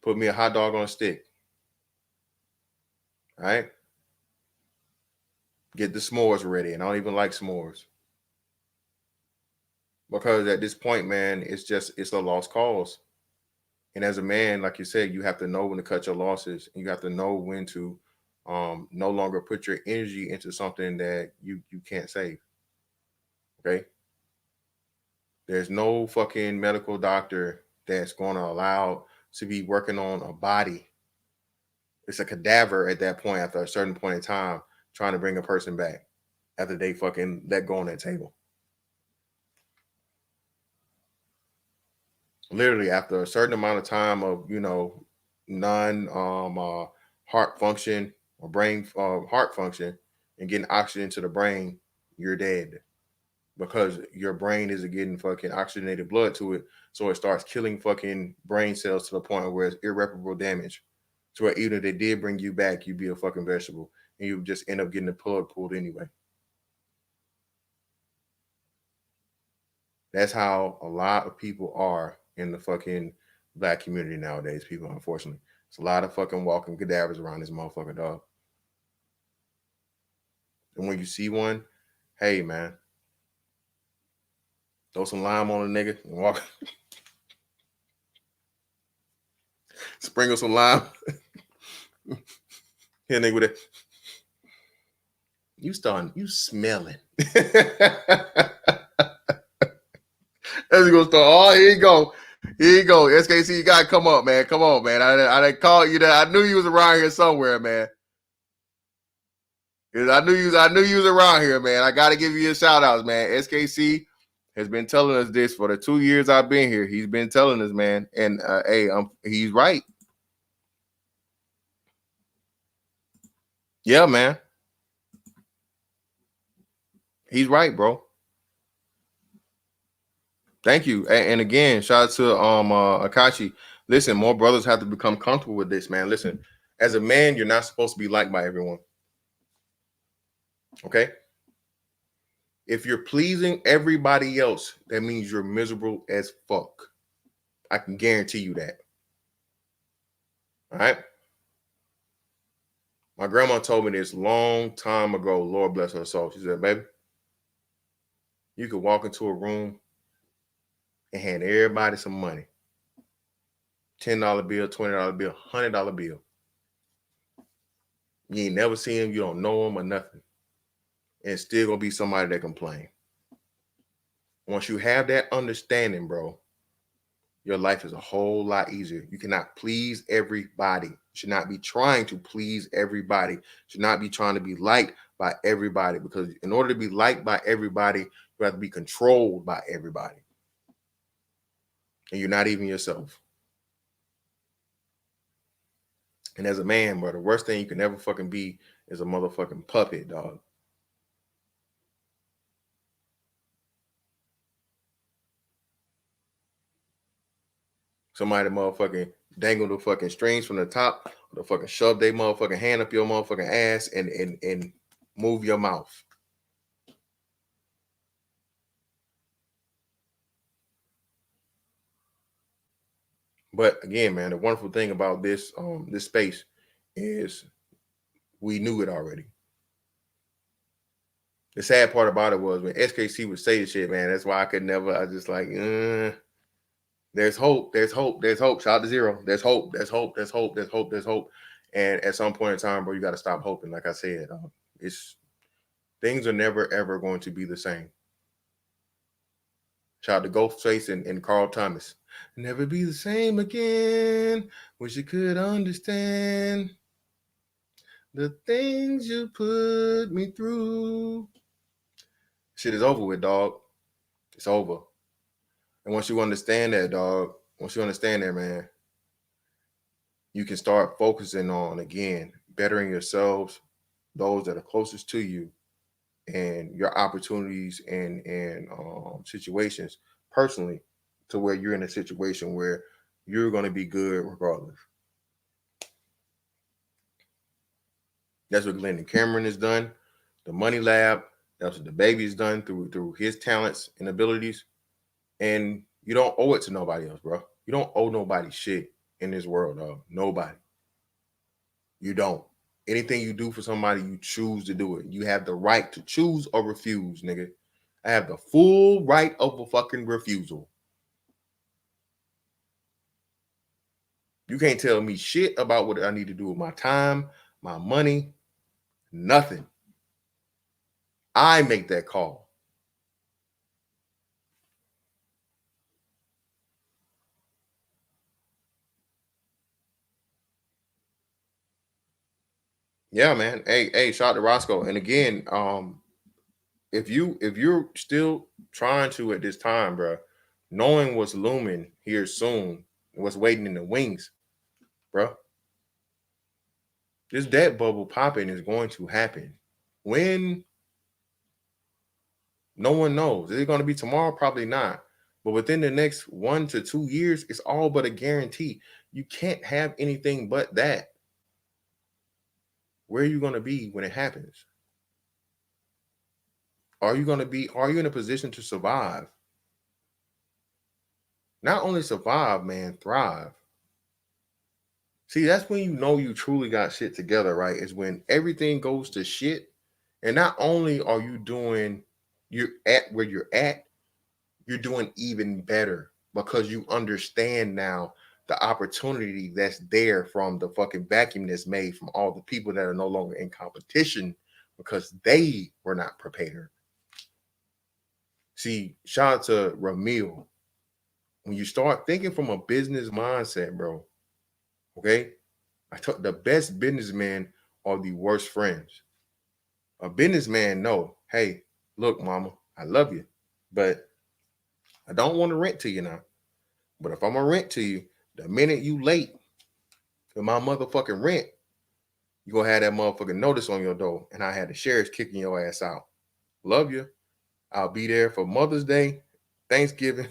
put me a hot dog on a stick. All right? Get the s'mores ready. And I don't even like s'mores. Because at this point, man, it's a lost cause. And as a man, like you said, you have to know when to cut your losses. You have to know when to no longer put your energy into something that you can't save. Okay? There's no fucking medical doctor that's going to allow to be working on a body. It's a cadaver at that point, after a certain point in time, trying to bring a person back after they fucking let go on that table. Literally, after a certain amount of time of, non heart function or brain heart function and getting oxygen to the brain, you're dead. Because your brain isn't getting fucking oxygenated blood to it. So it starts killing fucking brain cells to the point where it's irreparable damage. So where even if they did bring you back, you'd be a fucking vegetable. And you just end up getting the plug pulled anyway. That's how a lot of people are in the fucking Black community nowadays, people, unfortunately. It's a lot of fucking walking cadavers around this motherfucker, dog. And when you see one, hey, man, throw some lime on a nigga and walk. Sprinkle some lime. Here, nigga, with it. You smelling. As he gonna start. Oh, here you go. Here you go. SKC, you gotta come up, man. Come on, man. I didn't call you that. I knew you was around here somewhere, man. I knew you was around here, man. I gotta give you a shout out, man. SKC has been telling us this for the 2 years I've been here. He's been telling us, man. And he's right. Yeah, man. He's right, bro. Thank you. And again, shout out to Akachi. Listen, more brothers have to become comfortable with this, man. Listen, as a man, you're not supposed to be liked by everyone. Okay? If you're pleasing everybody else, that means you're miserable as fuck. I can guarantee you that. All right? My grandma told me this long time ago. Lord bless her soul. She said, baby, you could walk into a room and hand everybody some money. $10 bill, $20 bill, $100 bill. You ain't never seen him, you don't know him or nothing. And it's still gonna be somebody that complain. Once you have that understanding, bro, your life is a whole lot easier. You cannot please everybody. You should not be trying to please everybody. You should not be trying to be liked by everybody, because in order to be liked by everybody, you have to be controlled by everybody. And you're not even yourself. And as a man, bro, the worst thing you can ever fucking be is a motherfucking puppet, dog. Somebody motherfucking dangle the fucking strings from the top, or the fucking shove their motherfucking hand up your motherfucking ass and move your mouth. But again, man, the wonderful thing about this this space is we knew it already. The sad part about it was when SKC would say the shit, man, that's why I could never, I just like, there's hope, there's hope, there's hope. Shout out to Zero. There's hope, there's hope, there's hope, there's hope, there's hope. And at some point in time, bro, you got to stop hoping. Like I said, it's things are never ever going to be the same. Shout out to Ghostface and Carl Thomas. Never be the same again. Wish you could understand the things you put me through. Shit is over with, dog. It's over. And once you understand that, dog, once you understand that, man, you can start focusing on, again, bettering yourselves, those that are closest to you, and your opportunities and situations personally, to where you're in a situation where you're going to be good regardless. That's what Glendon Cameron has done. The Money Lab, that's what the baby's done through his talents and abilities. And you don't owe it to nobody else, bro. You don't owe nobody shit in this world, dog. Nobody. You don't. Anything you do for somebody, you choose to do it. You have the right to choose or refuse, nigga. I have the full right of a fucking refusal. You can't tell me shit about what I need to do with my time, my money, nothing. I make that call. Yeah, man. Hey, shout out to Roscoe. And again, if you're still trying to at this time, bro, knowing what's looming here soon, what's waiting in the wings, bro, this debt bubble popping is going to happen. When? No one knows. Is it going to be tomorrow? Probably not. But within the next 1 to 2 years, it's all but a guarantee. You can't have anything but that. Where are you going to be when it happens? Are you in a position to survive? Not only survive, man, thrive. See, that's when you know you truly got shit together, right? Is when everything goes to shit. And not only are you you're at where you're at, you're doing even better because you understand now the opportunity that's there from the fucking vacuum that's made from all the people that are no longer in competition because they were not prepared. See, shout out to Ramil. When you start thinking from a business mindset, bro, okay? The best businessmen are the worst friends. A businessman know, hey, look, mama, I love you, but I don't want to rent to you now. But if I'm gonna rent to you, the minute you late with my motherfucking rent, you gonna have that motherfucking notice on your door, and I had the sheriff's kicking your ass out. Love you, I'll be there for Mother's Day, Thanksgiving,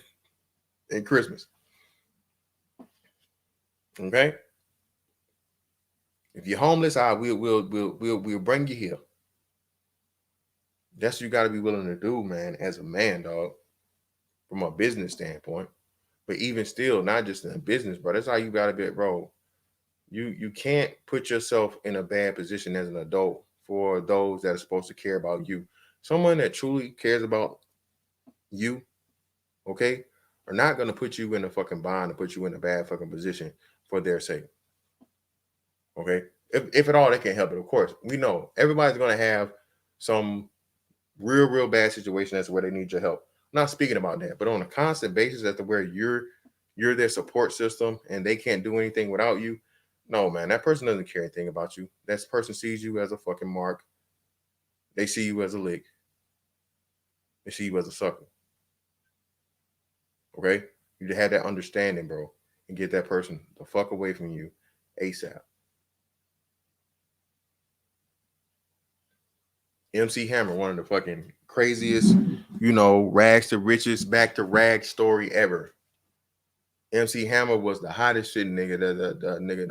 and Christmas. Okay? If you're homeless, we'll bring you here. That's what you got to be willing to do, man, as a man, dog, from a business standpoint. But even still, not just in business, bro. That's how you got to be, bro. You can't put yourself in a bad position as an adult for those that are supposed to care about you. Someone that truly cares about you, okay, are not going to put you in a fucking bind or put you in a bad fucking position for their sake. Okay? If at all they can help it, of course. We know everybody's going to have some real bad situation that's where they need your help. I'm not speaking about that, but on a constant basis as to where you're their support system and they can't do anything without you. No, man, that person doesn't care anything about you. That person sees you as a fucking mark. They see you as a lick. They see you as a sucker. Okay? You have that understanding, bro, and get that person the fuck away from you ASAP. MC Hammer, one of the fucking craziest, rags to riches, back to rags story ever. MC Hammer was the hottest shit nigga, the nigga,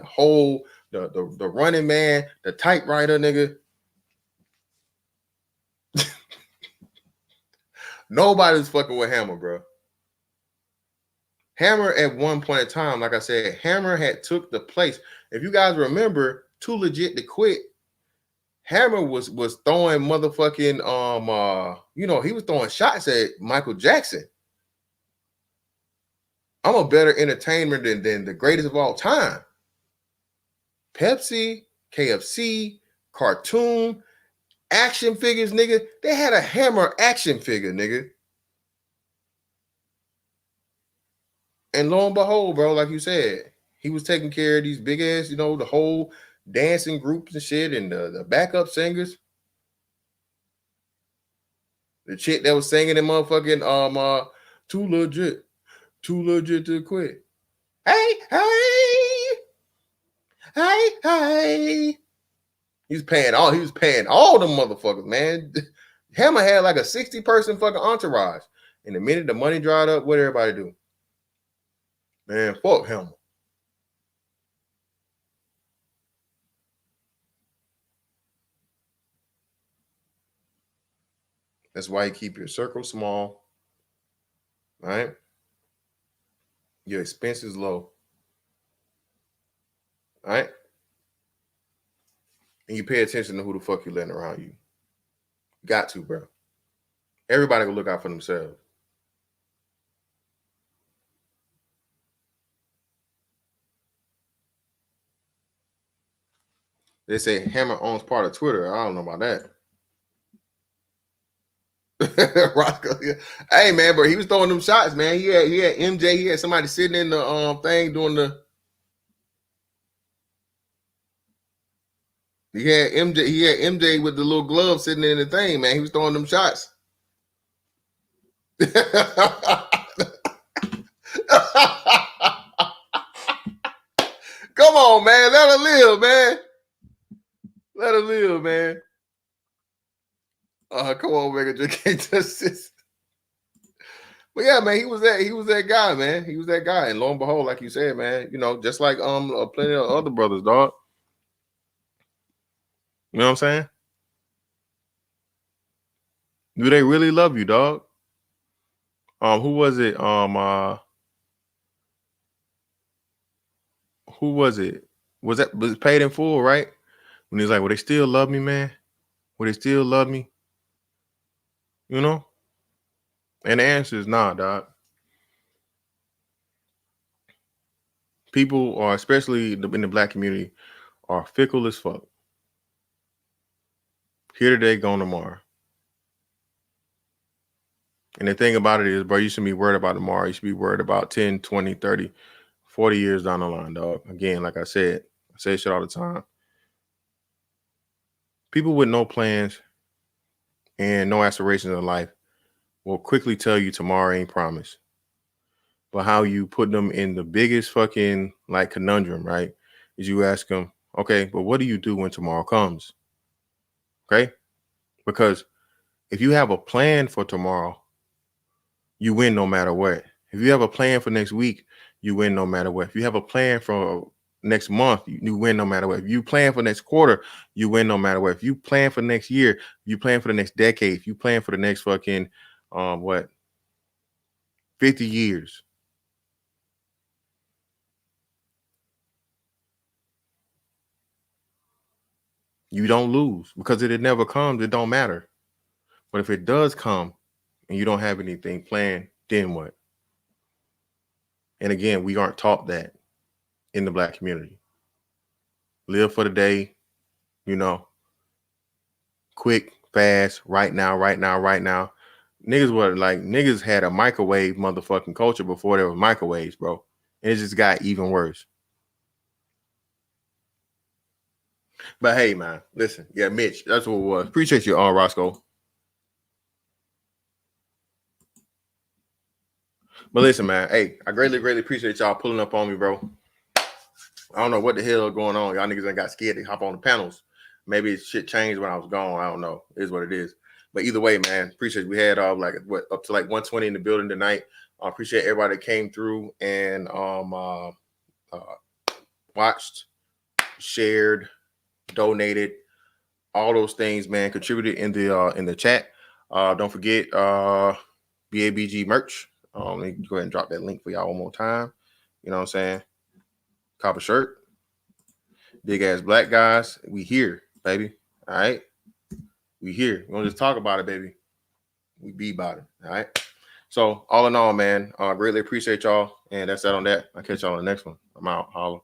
the running man, the typewriter nigga. Nobody's fucking with Hammer, bro. Hammer at one point in time, like I said, Hammer had took the place. If you guys remember, Too Legit to Quit, Hammer was throwing motherfucking he was throwing shots at Michael Jackson. I'm a better entertainer than the greatest of all time. Pepsi, KFC, cartoon, action figures, nigga. They had a Hammer action figure, nigga. And lo and behold, bro, like you said, he was taking care of these big ass, the whole dancing groups and shit and the backup singers. The chick that was singing in motherfucking Too Legit to Quit. Hey. He was paying all the motherfuckers, man. Hammer had like a 60-person fucking entourage. And the minute the money dried up, what did everybody do? Man, fuck Hammer. That's why you keep your circle small, right? Your expenses low, right? And you pay attention to who the fuck you letting around you. Got to, bro. Everybody will look out for themselves. They say Hammer owns part of Twitter. I don't know about that. Roscoe, yeah. Hey man, but he was throwing them shots, man. He had MJ. He had somebody sitting in the thing doing the. He had MJ with the little glove sitting in the thing, man. He was throwing them shots. Come on, man. Let her live, man. Let her live, man. Come on, Mega Drake. But yeah, man, he was that guy, man. He was that guy. And lo and behold, like you said, man, just like plenty of other brothers, dog. You know what I'm saying? Do they really love you, dog? Who was it? Who was it? Was Paid in Full, right? When he's like, "Will they still love me, man? Will they still love me?" And the answer is nah, dog. People are, especially in the black community, are fickle as fuck. Here today, gone tomorrow. And the thing about it is, bro, you should be worried about tomorrow. You should be worried about 10, 20, 30, 40 years down the line, dog. Again, like I say shit all the time. People with no plans and no aspirations in life will quickly tell you tomorrow ain't promised. But how you put them in the biggest fucking conundrum, right? Is you ask them, okay, but what do you do when tomorrow comes? Okay? Because If you have a plan for tomorrow, you win no matter what. If you have a plan for next week, you win no matter what. If you have a plan for next month, you win no matter what. If you plan for next quarter, you win no matter what. If you plan for next year, you plan for the next decade, if you plan for the next fucking 50 years. You don't lose, because if it never comes, it don't matter. But if it does come and you don't have anything planned, then what? And again, we aren't taught that in the Black community. Live for the day, you know, quick, fast, right now. Niggas had a microwave motherfucking culture before there was microwaves, bro. And it just got even worse. But hey, man, listen. Yeah, Mitch, that's what it was. Appreciate you, Roscoe. But listen, man, hey, I greatly appreciate y'all pulling up on me, bro. I don't know what the hell going on. Y'all niggas ain't got scared to hop on the panels. Maybe shit changed when I was gone. I don't know. It is what it is. But either way, man, appreciate it. We had up to 120 in the building tonight. I appreciate everybody that came through and watched, shared, donated, all those things, man. Contributed in the chat. Don't forget BABG merch. Let me go ahead and drop that link for y'all one more time. You know what I'm saying? Copper shirt. Big ass black guys. We here, baby. All right. We here. We don't just talk about it, baby. We be about it. All right. So all in all, man, greatly appreciate y'all. And that's that on that. I'll catch y'all on the next one. I'm out. Holla.